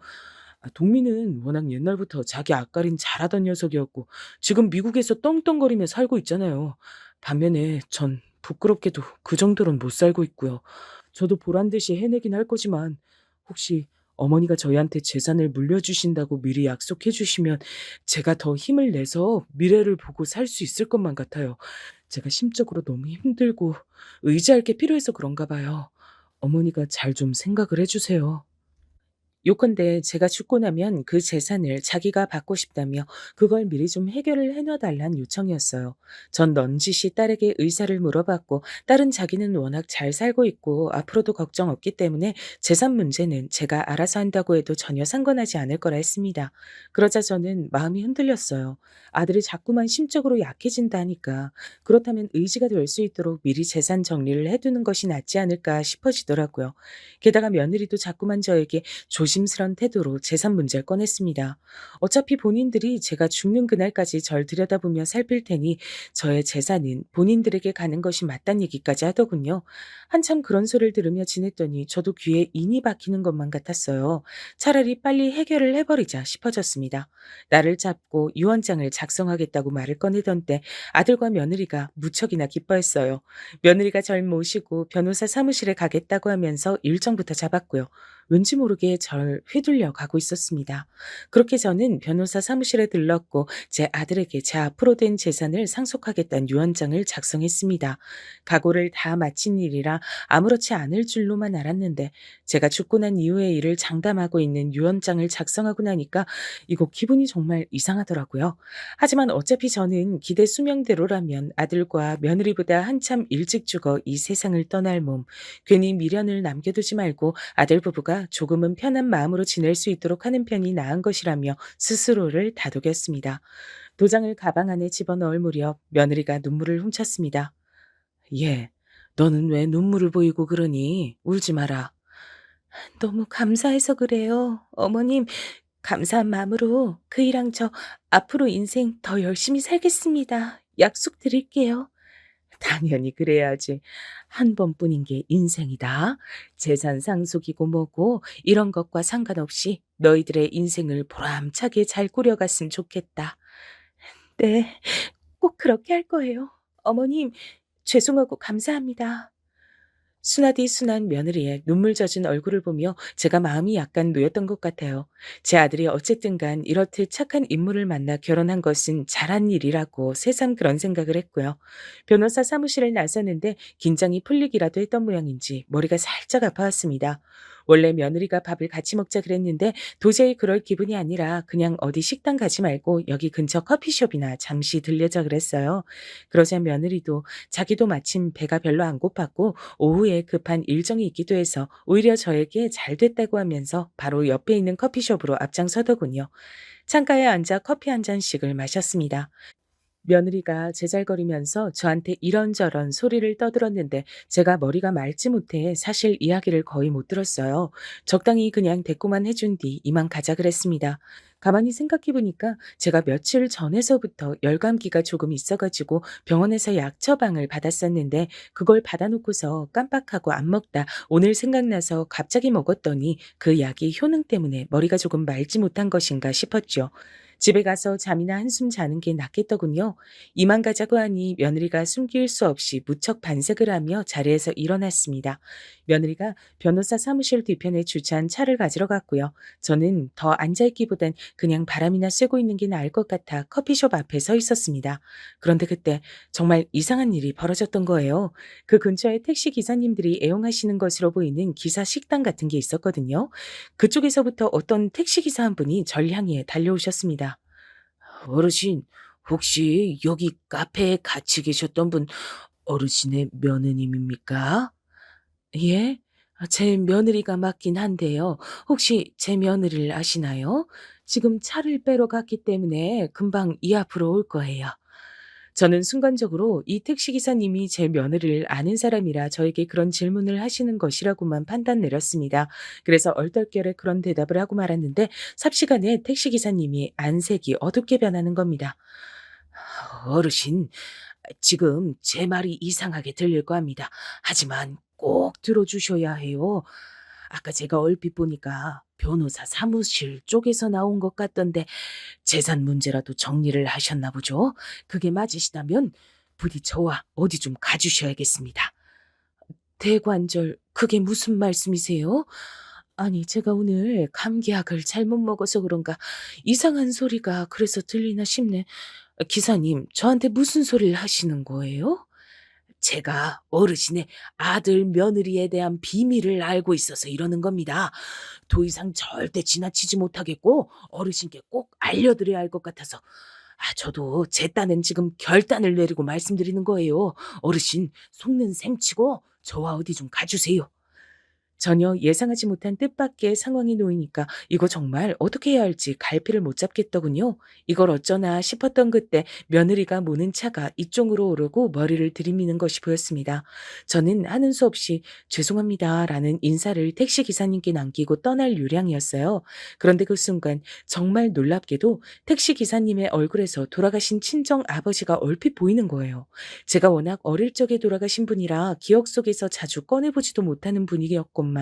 동민은 워낙 옛날부터 자기 앞가림 잘하던 녀석이었고 지금 미국에서 떵떵거리며 살고 있잖아요. 반면에 전 부끄럽게도 그 정도로는 못 살고 있고요. 저도 보란 듯이 해내긴 할 거지만 혹시 어머니가 저희한테 재산을 물려주신다고 미리 약속해 주시면 제가 더 힘을 내서 미래를 보고 살 수 있을 것만 같아요. 제가 심적으로 너무 힘들고 의지할 게 필요해서 그런가 봐요. 어머니가 잘 좀 생각을 해 주세요. 요컨대 제가 죽고 나면 그 재산을 자기가 받고 싶다며 그걸 미리 좀 해결을 해놔 달란 요청이었어요. 전 넌지시 딸에게 의사를 물어봤고 딸은 자기는 워낙 잘 살고 있고 앞으로도 걱정 없기 때문에 재산 문제는 제가 알아서 한다고 해도 전혀 상관하지 않을 거라 했습니다. 그러자 저는 마음이 흔들렸어요. 아들이 자꾸만 심적으로 약해진다 하니까 그렇다면 의지가 될 수 있도록 미리 재산 정리를 해두는 것이 낫지 않을까 싶어지더라고요. 게다가 며느리도 자꾸만 저에게 조심스런 태도로 재산 문제를 꺼냈습니다. 어차피 본인들이 제가 죽는 그날까지 절 들여다보며 살필 테니 저의 재산은 본인들에게 가는 것이 맞다는 얘기까지 하더군요. 한참 그런 소리를 들으며 지냈더니 저도 귀에 인이 박히는 것만 같았어요. 차라리 빨리 해결을 해버리자 싶어졌습니다. 나를 잡고 유언장을 작성하겠다고 말을 꺼내던 때 아들과 며느리가 무척이나 기뻐했어요. 며느리가 절 모시고 변호사 사무실에 가겠다고 하면서 일정부터 잡았고요. 왠지 모르게 절 휘둘려 가고 있었습니다. 그렇게 저는 변호사 사무실에 들렀고 제 아들에게 제 앞으로 된 재산을 상속하겠다는 유언장을 작성했습니다. 각오를 다 마친 일이라 아무렇지 않을 줄로만 알았는데 제가 죽고 난 이후의 일을 장담하고 있는 유언장을 작성하고 나니까 이거 기분이 정말 이상하더라고요. 하지만 어차피 저는 기대 수명대로라면 아들과 며느리보다 한참 일찍 죽어 이 세상을 떠날 몸, 괜히 미련을 남겨두지 말고 아들 부부가 조금은 편한 마음으로 지낼 수 있도록 하는 편이 나은 것이라며 스스로를 다독였습니다. 도장을 가방 안에 집어넣을 무렵 며느리가 눈물을 훔쳤습니다. "얘, 너는 왜 눈물을 보이고 그러니? 울지 마라." "너무 감사해서 그래요. 어머님, 감사한 마음으로 그 이랑 저 앞으로 인생 더 열심히 살겠습니다. 약속드릴게요." 당연히 그래야지. 한 번뿐인 게 인생이다. 재산 상속이고 뭐고 이런 것과 상관없이 너희들의 인생을 보람차게 잘 꾸려갔으면 좋겠다. 네, 꼭 그렇게 할 거예요. 어머님, 죄송하고 감사합니다. 순하디 순한 며느리의 눈물 젖은 얼굴을 보며 제가 마음이 약간 놓였던 것 같아요. 제 아들이 어쨌든 간 이렇듯 착한 인물을 만나 결혼한 것은 잘한 일이라고 새삼 그런 생각을 했고요. 변호사 사무실을 나섰는데 긴장이 풀리기라도 했던 모양인지 머리가 살짝 아파왔습니다. 원래 며느리가 밥을 같이 먹자 그랬는데 도저히 그럴 기분이 아니라 그냥 어디 식당 가지 말고 여기 근처 커피숍이나 잠시 들려자 그랬어요. 그러자 며느리도 자기도 마침 배가 별로 안 고팠고 오후에 급한 일정이 있기도 해서 오히려 저에게 잘 됐다고 하면서 바로 옆에 있는 커피숍으로 앞장서더군요. 창가에 앉아 커피 한 잔씩을 마셨습니다. 며느리가 제잘거리면서 저한테 이런저런 소리를 떠들었는데 제가 머리가 맑지 못해 사실 이야기를 거의 못 들었어요. 적당히 그냥 대꾸만 해준 뒤 이만 가자 그랬습니다. 가만히 생각해 보니까 제가 며칠 전에서부터 열감기가 조금 있어가지고 병원에서 약 처방을 받았었는데 그걸 받아놓고서 깜빡하고 안 먹다 오늘 생각나서 갑자기 먹었더니 그 약이 효능 때문에 머리가 조금 맑지 못한 것인가 싶었죠. 집에 가서 잠이나 한숨 자는 게 낫겠더군요. 이만 가자고 하니 며느리가 숨길 수 없이 무척 반색을 하며 자리에서 일어났습니다. 며느리가 변호사 사무실 뒤편에 주차한 차를 가지러 갔고요. 저는 더 앉아있기보단 그냥 바람이나 쐬고 있는 게 나을 것 같아 커피숍 앞에 서 있었습니다. 그런데 그때 정말 이상한 일이 벌어졌던 거예요. 그 근처에 택시 기사님들이 애용하시는 것으로 보이는 기사 식당 같은 게 있었거든요. 그쪽에서부터 어떤 택시 기사 한 분이 절 향해 달려오셨습니다. 어르신, 혹시 여기 카페에 같이 계셨던 분 어르신의 며느님입니까? 예? 제 며느리가 맞긴 한데요. 혹시 제 며느리를 아시나요? 지금 차를 빼러 갔기 때문에 금방 이 앞으로 올 거예요. 저는 순간적으로 이 택시 기사님이 제 며느리를 아는 사람이라 저에게 그런 질문을 하시는 것이라고만 판단 내렸습니다. 그래서 얼떨결에 그런 대답을 하고 말았는데 삽시간에 택시 기사님이 안색이 어둡게 변하는 겁니다. 어르신, 지금 제 말이 이상하게 들릴 겁니다. 하지만 꼭 들어주셔야 해요. 아까 제가 얼핏 보니까 변호사 사무실 쪽에서 나온 것 같던데 재산 문제라도 정리를 하셨나 보죠? 그게 맞으시다면 부디 저와 어디 좀 가주셔야겠습니다. 대관절, 그게 무슨 말씀이세요? 아니, 제가 오늘 감기약을 잘못 먹어서 그런가 이상한 소리가 그래서 들리나 싶네. 기사님, 저한테 무슨 소리를 하시는 거예요? 제가 어르신의 아들 며느리에 대한 비밀을 알고 있어서 이러는 겁니다. 더 이상 절대 지나치지 못하겠고 어르신께 꼭 알려드려야 할 것 같아서 저도 제 딴엔 지금 결단을 내리고 말씀드리는 거예요. 어르신 속는 셈치고 저와 어디 좀 가주세요. 전혀 예상하지 못한 뜻밖의 상황이 놓이니까 이거 정말 어떻게 해야 할지 갈피를 못 잡겠더군요. 이걸 어쩌나 싶었던 그때 며느리가 모는 차가 이쪽으로 오르고 머리를 들이미는 것이 보였습니다. 저는 하는 수 없이 죄송합니다라는 인사를 택시 기사님께 남기고 떠날 요량이었어요. 그런데 그 순간 정말 놀랍게도 택시 기사님의 얼굴에서 돌아가신 친정 아버지가 얼핏 보이는 거예요. 제가 워낙 어릴 적에 돌아가신 분이라 기억 속에서 자주 꺼내보지도 못하는 분위기였건만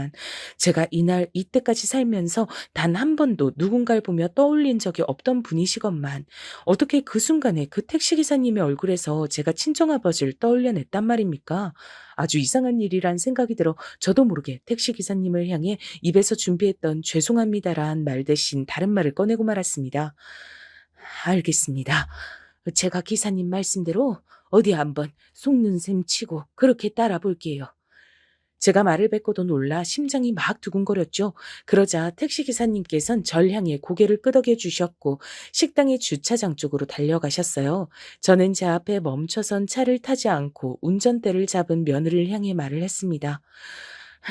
제가 이날 이때까지 살면서 단 한 번도 누군가를 보며 떠올린 적이 없던 분이시건만 어떻게 그 순간에 그 택시기사님의 얼굴에서 제가 친정아버지를 떠올려냈단 말입니까? 아주 이상한 일이란 생각이 들어 저도 모르게 택시기사님을 향해 입에서 준비했던 죄송합니다란 말 대신 다른 말을 꺼내고 말았습니다. 알겠습니다. 제가 기사님 말씀대로 어디 한번 속는 셈 치고 그렇게 따라 볼게요. 제가 말을 뱉고도 놀라 심장이 막 두근거렸죠. 그러자 택시기사님께선 절 향해 고개를 끄덕여 주셨고 식당의 주차장 쪽으로 달려가셨어요. 저는 제 앞에 멈춰선 차를 타지 않고 운전대를 잡은 며느리를 향해 말을 했습니다.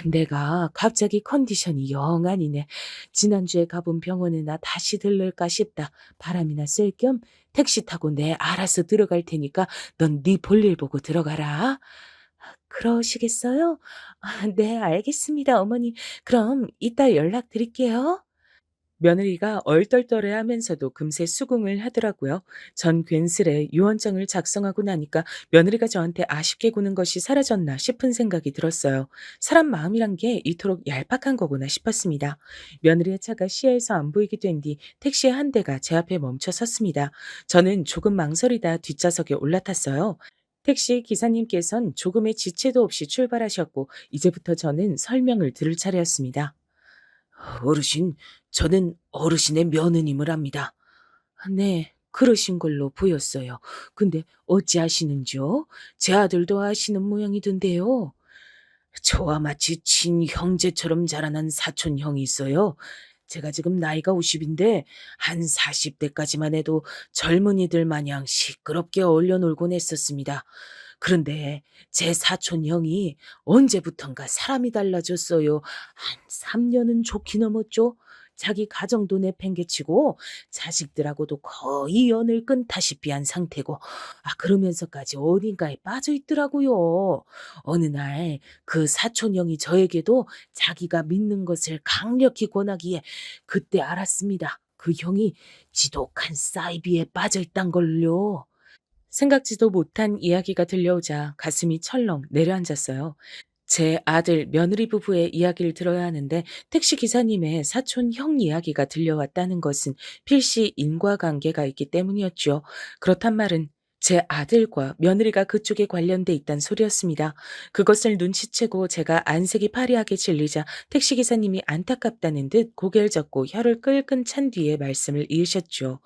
내가 갑자기 컨디션이 영 아니네. 지난주에 가본 병원에나 다시 들를까 싶다. 바람이나 쐴 겸 택시 타고 내 알아서 들어갈 테니까 넌 네 볼일 보고 들어가라. 그러시겠어요? 네, 알겠습니다, 어머니. 그럼 이따 연락드릴게요. 며느리가 얼떨떨해하면서도 금세 수긍을 하더라고요. 전 괜스레 유언장을 작성하고 나니까 며느리가 저한테 아쉽게 구는 것이 사라졌나 싶은 생각이 들었어요. 사람 마음이란 게 이토록 얄팍한 거구나 싶었습니다. 며느리의 차가 시야에서 안 보이게 된 뒤 택시의 한 대가 제 앞에 멈춰 섰습니다. 저는 조금 망설이다 뒷좌석에 올라탔어요. 택시 기사님께선 조금의 지체도 없이 출발하셨고 이제부터 저는 설명을 들을 차례였습니다. 어르신, 저는 어르신의 며느님을 합니다. 네, 그러신 걸로 보였어요. 근데 어찌 아시는지요? 제 아들도 아시는 모양이던데요. 저와 마치 친형제처럼 자라난 사촌 형이 있어요. 제가 지금 나이가 50인데 한 40대까지만 해도 젊은이들 마냥 시끄럽게 어울려 놀곤 했었습니다. 그런데 제 사촌 형이 언제부턴가 사람이 달라졌어요. 한 3년은 좋게 넘었죠. 자기 가정도 내팽개치고 자식들하고도 거의 연을 끊다시피 한 상태고 그러면서까지 어딘가에 빠져 있더라고요. 어느 날 그 사촌 형이 저에게도 자기가 믿는 것을 강력히 권하기에 그때 알았습니다. 그 형이 지독한 사이비에 빠져 있단 걸요. 생각지도 못한 이야기가 들려오자 가슴이 철렁 내려앉았어요. 제 아들 며느리 부부의 이야기를 들어야 하는데 택시 기사님의 사촌 형 이야기가 들려왔다는 것은 필시 인과관계가 있기 때문이었죠. 그렇단 말은 제 아들과 며느리가 그쪽에 관련돼 있단 소리였습니다. 그것을 눈치채고 제가 안색이 파리하게 질리자 택시 기사님이 안타깝다는 듯 고개를 젓고 혀를 끌끈 찬 뒤에 말씀을 이으셨죠.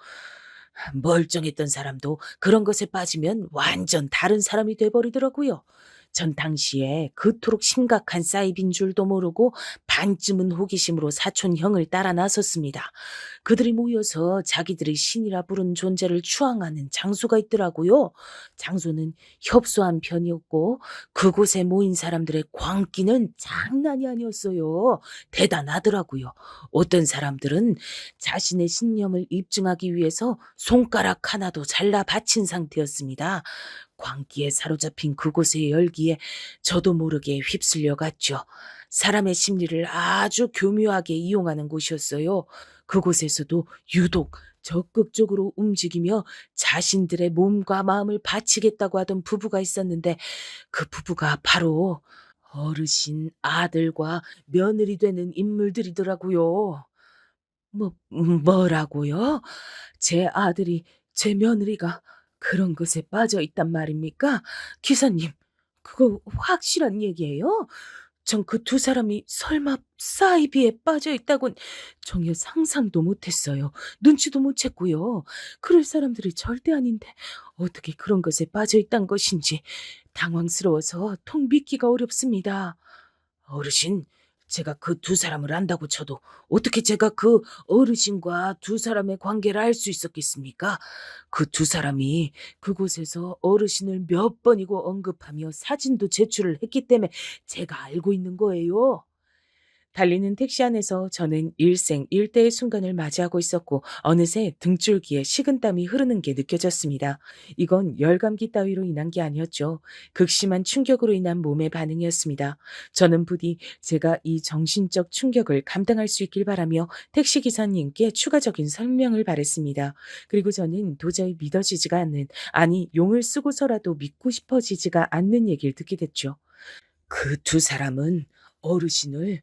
멀쩡했던 사람도 그런 것에 빠지면 완전 다른 사람이 돼버리더라고요. 전 당시에 그토록 심각한 사이비인 줄도 모르고 반쯤은 호기심으로 사촌 형을 따라 나섰습니다. 그들이 모여서 자기들이 신이라 부른 존재를 추앙하는 장소가 있더라고요. 장소는 협소한 편이었고 그곳에 모인 사람들의 광기는 장난이 아니었어요. 대단하더라고요. 어떤 사람들은 자신의 신념을 입증하기 위해서 손가락 하나도 잘라 바친 상태였습니다. 광기에 사로잡힌 그곳의 열기에 저도 모르게 휩쓸려 갔죠. 사람의 심리를 아주 교묘하게 이용하는 곳이었어요. 그곳에서도 유독 적극적으로 움직이며 자신들의 몸과 마음을 바치겠다고 하던 부부가 있었는데 그 부부가 바로 어르신 아들과 며느리 되는 인물들이더라고요. 뭐라고요? 제 아들이, 제 며느리가 그런 것에 빠져 있단 말입니까? 기사님, 그거 확실한 얘기예요? 전 그 두 사람이 설마 사이비에 빠져 있다곤 전혀 상상도 못했어요. 눈치도 못 챘고요. 그럴 사람들이 절대 아닌데 어떻게 그런 것에 빠져 있단 것인지 당황스러워서 통 믿기가 어렵습니다. 어르신, 제가 그 두 사람을 안다고 쳐도 어떻게 제가 그 어르신과 두 사람의 관계를 알 수 있었겠습니까? 그 두 사람이 그곳에서 어르신을 몇 번이고 언급하며 사진도 제출을 했기 때문에 제가 알고 있는 거예요. 달리는 택시 안에서 저는 일생일대의 순간을 맞이하고 있었고 어느새 등줄기에 식은땀이 흐르는 게 느껴졌습니다. 이건 열감기 따위로 인한 게 아니었죠. 극심한 충격으로 인한 몸의 반응이었습니다. 저는 부디 제가 이 정신적 충격을 감당할 수 있길 바라며 택시기사님께 추가적인 설명을 바랬습니다. 그리고 저는 도저히 믿어지지가 않는, 아니 용을 쓰고서라도 믿고 싶어지지가 않는 얘기를 듣게 됐죠. 그 두 사람은 어르신을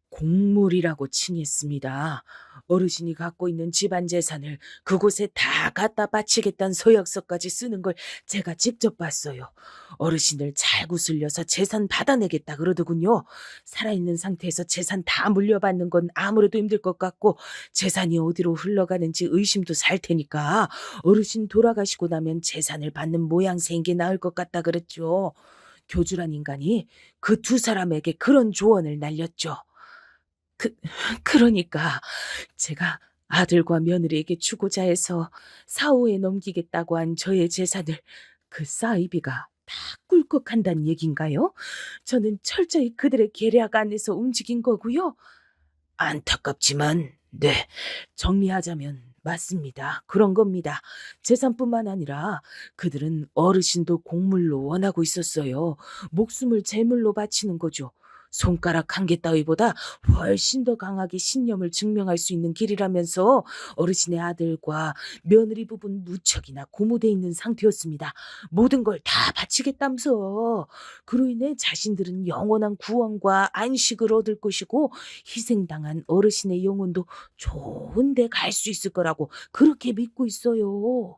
공물이라고 칭했습니다. 어르신이 갖고 있는 집안 재산을 그곳에 다 갖다 바치겠다는 서약서까지 쓰는 걸 제가 직접 봤어요. 어르신을 잘 구슬려서 재산 받아내겠다 그러더군요. 살아있는 상태에서 재산 다 물려받는 건 아무래도 힘들 것 같고 재산이 어디로 흘러가는지 의심도 살 테니까 어르신 돌아가시고 나면 재산을 받는 모양새인 게 나을 것 같다 그랬죠. 교주란 인간이 그 두 사람에게 그런 조언을 날렸죠. 그 그러니까 제가 아들과 며느리에게 주고자 해서 사후에 넘기겠다고 한 저의 재산을 그 사이비가 다 꿀꺽한다는 얘긴가요? 저는 철저히 그들의 계략 안에서 움직인 거고요. 안타깝지만 네, 정리하자면 맞습니다. 그런 겁니다. 재산뿐만 아니라 그들은 어르신도 공물로 원하고 있었어요. 목숨을 제물로 바치는 거죠. 손가락 한 개 따위보다 훨씬 더 강하게 신념을 증명할 수 있는 길이라면서 어르신의 아들과 며느리 부분 무척이나 고무돼 있는 상태였습니다. 모든 걸 다 바치겠다면서. 그로 인해 자신들은 영원한 구원과 안식을 얻을 것이고 희생당한 어르신의 영혼도 좋은 데 갈 수 있을 거라고 그렇게 믿고 있어요.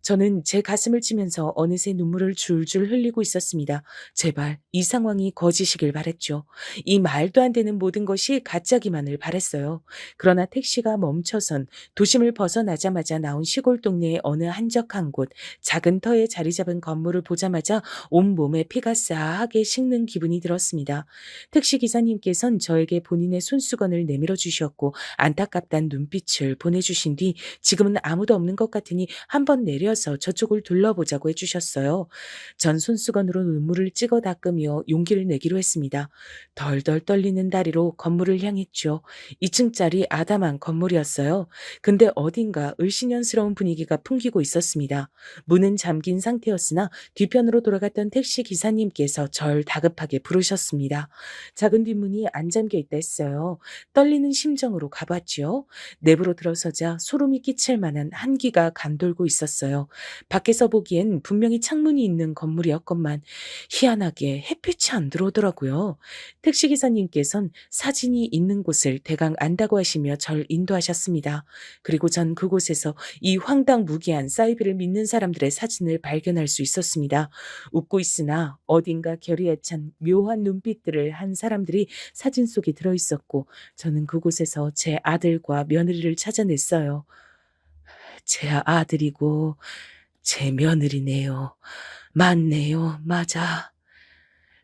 저는 제 가슴을 치면서 어느새 눈물을 줄줄 흘리고 있었습니다. 제발 이 상황이 거짓이길 바랬죠. 이 말도 안 되는 모든 것이 가짜기만을 바랬어요. 그러나 택시가 멈춰선 도심을 벗어나자마자 나온 시골 동네의 어느 한적한 곳, 작은 터에 자리 잡은 건물을 보자마자 온몸에 피가 싸하게 식는 기분이 들었습니다. 택시 기사님께선 저에게 본인의 손수건을 내밀어 주셨고 안타깝다는 눈빛을 보내주신 뒤 지금은 아무도 없는 것 같으니 한번 내려서 저쪽을 둘러보자고 해주셨어요. 전 손수건으로 눈물을 찍어 닦으며 용기를 내기로 했습니다. 덜덜 떨리는 다리로 건물을 향했죠. 2층짜리 아담한 건물이었어요. 근데 어딘가 을씨년스러운 분위기가 풍기고 있었습니다. 문은 잠긴 상태였으나 뒤편으로 돌아갔던 택시 기사님께서 절 다급하게 부르셨습니다. 작은 뒷문이 안 잠겨 있다 했어요. 떨리는 심정으로 가봤지요. 내부로 들어서자 소름이 끼칠 만한 한기가 감돌고 있었어요. 밖에서 보기엔 분명히 창문이 있는 건물이었건만 희한하게 햇빛이 안 들어오더라고요. 택시기사님께선 사진이 있는 곳을 대강 안다고 하시며 절 인도하셨습니다. 그리고 전 그곳에서 이 황당무계한 사이비를 믿는 사람들의 사진을 발견할 수 있었습니다. 웃고 있으나 어딘가 결의에 찬 묘한 눈빛들을 한 사람들이 사진 속에 들어있었고 저는 그곳에서 제 아들과 며느리를 찾아냈어요. 제 아들이고 제 며느리네요. 맞네요. 맞아.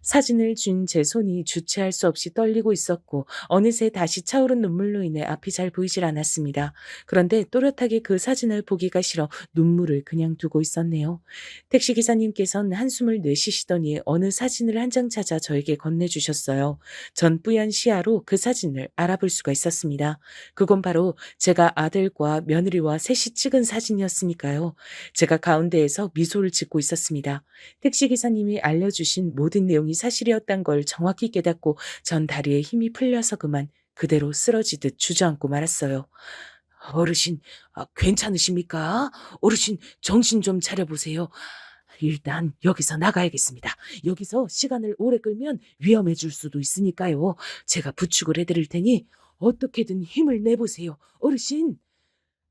사진을 쥔 제 손이 주체할 수 없이 떨리고 있었고 어느새 다시 차오른 눈물로 인해 앞이 잘 보이질 않았습니다. 그런데 또렷하게 그 사진을 보기가 싫어 눈물을 그냥 두고 있었네요. 택시 기사님께서는 한숨을 내쉬시더니 어느 사진을 한 장 찾아 저에게 건네주셨어요. 전 뿌연 시야로 그 사진을 알아볼 수가 있었습니다. 그건 바로 제가 아들과 며느리와 셋이 찍은 사진이었으니까요. 제가 가운데에서 미소를 짓고 있었습니다. 택시 기사님이 알려주신 모든 내용이 사실이었단 걸 정확히 깨닫고 전 다리에 힘이 풀려서 그만 그대로 쓰러지듯 주저앉고 말았어요. 어르신, 괜찮으십니까? 어르신, 정신 좀 차려보세요. 일단 여기서 나가야겠습니다. 여기서 시간을 오래 끌면 위험해질 수도 있으니까요. 제가 부축을 해드릴 테니 어떻게든 힘을 내보세요. 어르신.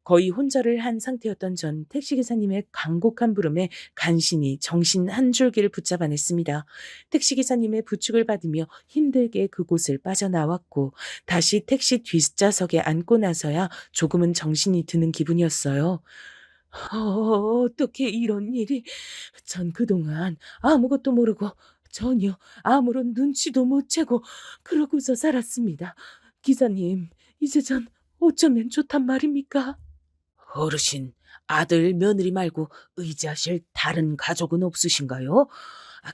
거의 혼절을 한 상태였던 전 택시기사님의 간곡한 부름에 간신히 정신 한 줄기를 붙잡아냈습니다. 택시기사님의 부축을 받으며 힘들게 그곳을 빠져나왔고 다시 택시 뒷좌석에 앉고 나서야 조금은 정신이 드는 기분이었어요. 어떻게 이런 일이? 전 그동안 아무것도 모르고 전혀 아무런 눈치도 못 채고 그러고서 살았습니다. 기사님, 이제 전 어쩌면 좋단 말입니까? 어르신, 아들, 며느리 말고 의지하실 다른 가족은 없으신가요?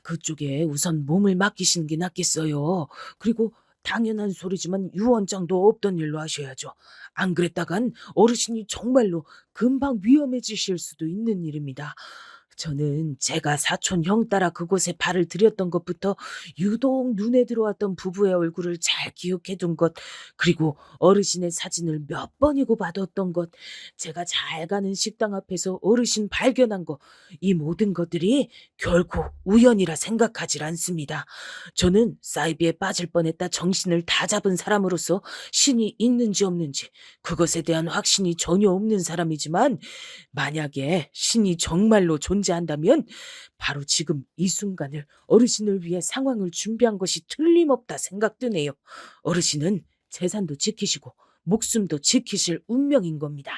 그쪽에 우선 몸을 맡기시는 게 낫겠어요. 그리고 당연한 소리지만 유언장도 없던 일로 하셔야죠. 안 그랬다간 어르신이 정말로 금방 위험해지실 수도 있는 일입니다. 저는 제가 사촌 형 따라 그곳에 발을 들였던 것부터 유독 눈에 들어왔던 부부의 얼굴을 잘 기억해 둔 것, 그리고 어르신의 사진을 몇 번이고 받았던 것, 제가 잘 가는 식당 앞에서 어르신 발견한 거, 이 모든 것들이 결코 우연이라 생각하질 않습니다. 저는 사이비에 빠질 뻔했다 정신을 다 잡은 사람으로서 신이 있는지 없는지 그것에 대한 확신이 전혀 없는 사람이지만 만약에 신이 정말로 존재한다면 바로 지금 이 순간을 어르신을 위해 상황을 준비한 것이 틀림없다 생각드네요. 어르신은 재산도 지키시고 목숨도 지키실 운명인 겁니다.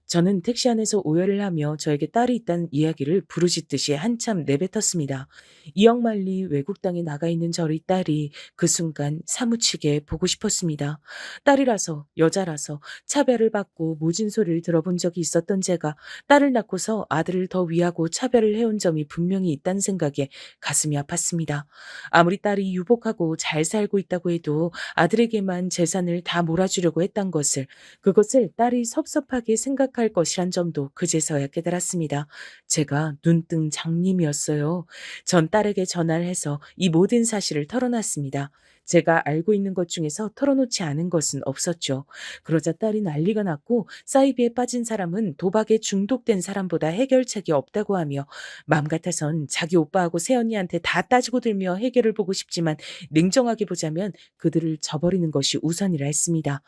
저는 택시 안에서 오열을 하며 저에게 딸이 있다는 이야기를 부르짖듯이 한참 내뱉었습니다. 2억 마일리 외국 땅에 나가 있는 저희 딸이 그 순간 사무치게 보고 싶었습니다. 딸이라서 여자라서 차별을 받고 모진 소리를 들어본 적이 있었던 제가 딸을 낳고서 아들을 더 위하고 차별을 해온 점이 분명히 있다는 생각에 가슴이 아팠습니다. 아무리 딸이 유복하고 잘 살고 있다고 해도 아들에게만 재산을 다 몰아주려고 했던 것을, 그것을 딸이 섭섭하게 생각할 것이란 점도 그제서야 깨달았습니다. 제가 눈뜬 장님이었어요. 전 딸에게 전화를 해서 이 모든 사실을 털어놨습니다. 제가 알고 있는 것 중에서 털어놓지 않은 것은 없었죠. 그러자 딸이 난리가 났고 사이비에 빠진 사람은 도박에 중독된 사람보다 해결책이 없다고 하며 맘 같아선 자기 오빠하고 새언니한테 다 따지고 들며 해결을 보고 싶지만 냉정하게 보자면 그들을 저버리는 것이 우선이라 했습니다.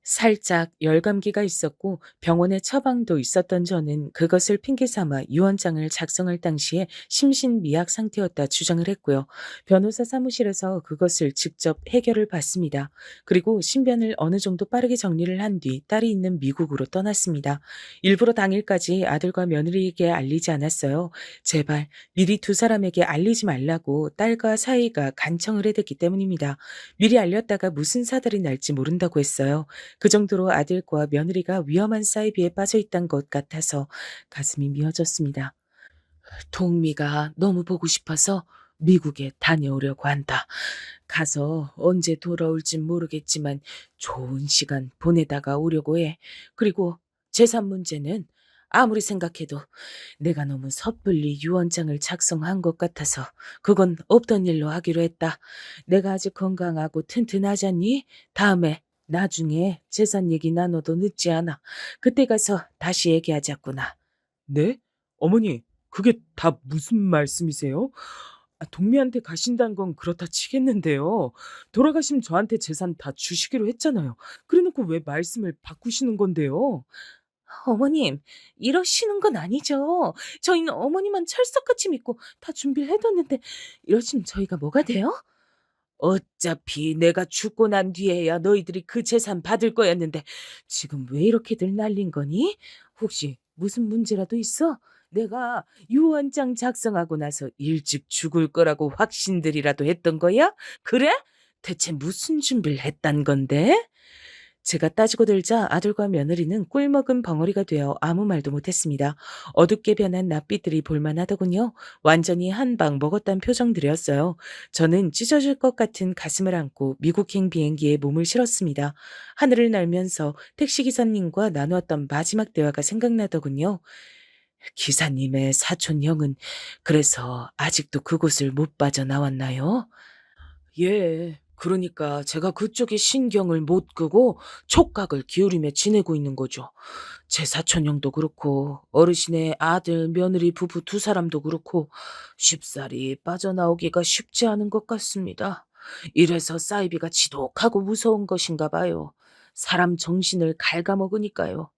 살짝 열감기가 있었고 병원에 처방도 있었던 저는 그것을 핑계 삼아 유언장을 작성할 당시에 심신미약 상태였다 주장을 했고요. 변호사 사무실에서 그것을 직접 해결을 받습니다. 그리고 신변을 어느 정도 빠르게 정리를 한 뒤 딸이 있는 미국으로 떠났습니다. 일부러 당일까지 아들과 며느리에게 알리지 않았어요. 제발 미리 두 사람에게 알리지 말라고 딸과 사이가 간청을 해댔기 때문입니다. 미리 알렸다가 무슨 사달이 날지 모른다고 했어요. 그 정도로 아들과 며느리가 위험한 사이비에 빠져 있단 것 같아서 가슴이 미어졌습니다. 동미가 너무 보고 싶어서 미국에 다녀오려고 한다. 가서 언제 돌아올진 모르겠지만 좋은 시간 보내다가 오려고 해. 그리고 재산 문제는 아무리 생각해도 내가 너무 섣불리 유언장을 작성한 것 같아서 그건 없던 일로 하기로 했다. 내가 아직 건강하고 튼튼하잖니? 다음에 나중에 재산 얘기 나눠도 늦지 않아. 그때 가서 다시 얘기하자꾸나. 네? 어머니, 그게 다 무슨 말씀이세요? 동미한테 가신다는 건 그렇다 치겠는데요. 돌아가시면 저한테 재산 다 주시기로 했잖아요. 그래놓고 왜 말씀을 바꾸시는 건데요? 어머님, 이러시는 건 아니죠. 저희는 어머니만 철석같이 믿고 다 준비를 해뒀는데 이러시면 저희가 뭐가 돼요? 어차피 내가 죽고 난 뒤에야 너희들이 그 재산 받을 거였는데 지금 왜 이렇게들 날린 거니? 혹시 무슨 문제라도 있어? 내가 유언장 작성하고 나서 일찍 죽을 거라고 확신들이라도 했던 거야? 그래? 대체 무슨 준비를 했단 건데? 제가 따지고 들자 아들과 며느리는 꿀먹은 벙어리가 되어 아무 말도 못했습니다. 어둡게 변한 낯빛들이 볼만하더군요. 완전히 한 방 먹었단 표정들이었어요. 저는 찢어질 것 같은 가슴을 안고 미국행 비행기에 몸을 실었습니다. 하늘을 날면서 택시기사님과 나누었던 마지막 대화가 생각나더군요. 기사님의 사촌 형은 그래서 아직도 그곳을 못 빠져나왔나요? 예. 그러니까 제가 그쪽에 신경을 못 끄고 촉각을 기울이며 지내고 있는 거죠. 제 사촌 형도 그렇고 어르신의 아들, 며느리 부부 두 사람도 그렇고 쉽사리 빠져나오기가 쉽지 않은 것 같습니다. 이래서 사이비가 지독하고 무서운 것인가 봐요. 사람 정신을 갉아먹으니까요.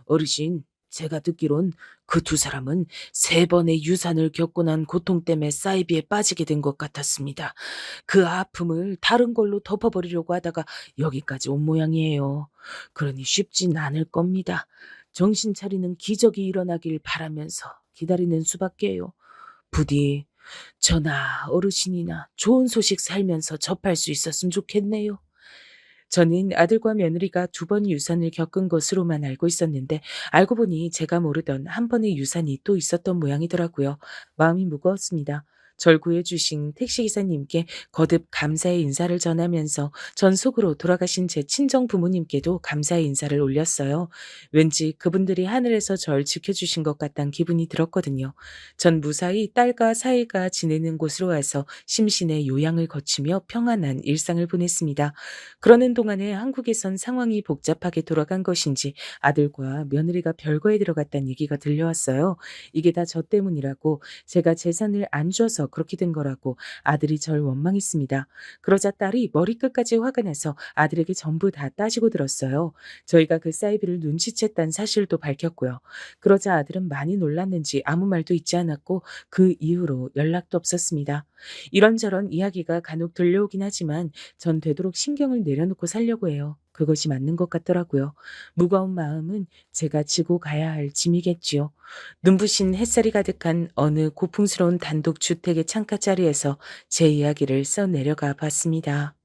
어르신, 제가 듣기론 그 두 사람은 세 번의 유산을 겪고 난 고통 때문에 사이비에 빠지게 된 것 같았습니다. 그 아픔을 다른 걸로 덮어버리려고 하다가 여기까지 온 모양이에요. 그러니 쉽진 않을 겁니다. 정신 차리는 기적이 일어나길 바라면서 기다리는 수밖에요. 부디 저나 어르신이나 좋은 소식 살면서 접할 수 있었으면 좋겠네요. 저는 아들과 며느리가 두 번 유산을 겪은 것으로만 알고 있었는데 알고 보니 제가 모르던 한 번의 유산이 또 있었던 모양이더라고요. 마음이 무거웠습니다. 절 구해주신 택시기사님께 거듭 감사의 인사를 전하면서 전 속으로 돌아가신 제 친정 부모님께도 감사의 인사를 올렸어요. 왠지 그분들이 하늘에서 절 지켜주신 것 같다는 기분이 들었거든요. 전 무사히 딸과 사이가 지내는 곳으로 와서 심신의 요양을 거치며 평안한 일상을 보냈습니다. 그러는 동안에 한국에선 상황이 복잡하게 돌아간 것인지 아들과 며느리가 별거에 들어갔다는 얘기가 들려왔어요. 이게 다 저 때문이라고, 제가 재산을 안 줘서 그렇게 된 거라고 아들이 절 원망했습니다. 그러자 딸이 머리끝까지 화가 나서 아들에게 전부 다 따지고 들었어요. 저희가 그 사이비를 눈치챘다는 사실도 밝혔고요. 그러자 아들은 많이 놀랐는지 아무 말도 잊지 않았고 그 이후로 연락도 없었습니다. 이런저런 이야기가 간혹 들려오긴 하지만 전 되도록 신경을 내려놓고 살려고 해요. 그것이 맞는 것 같더라고요. 무거운 마음은 제가 지고 가야 할 짐이겠지요. 눈부신 햇살이 가득한 어느 고풍스러운 단독 주택의 창가 자리에서 제 이야기를 써내려가 봤습니다.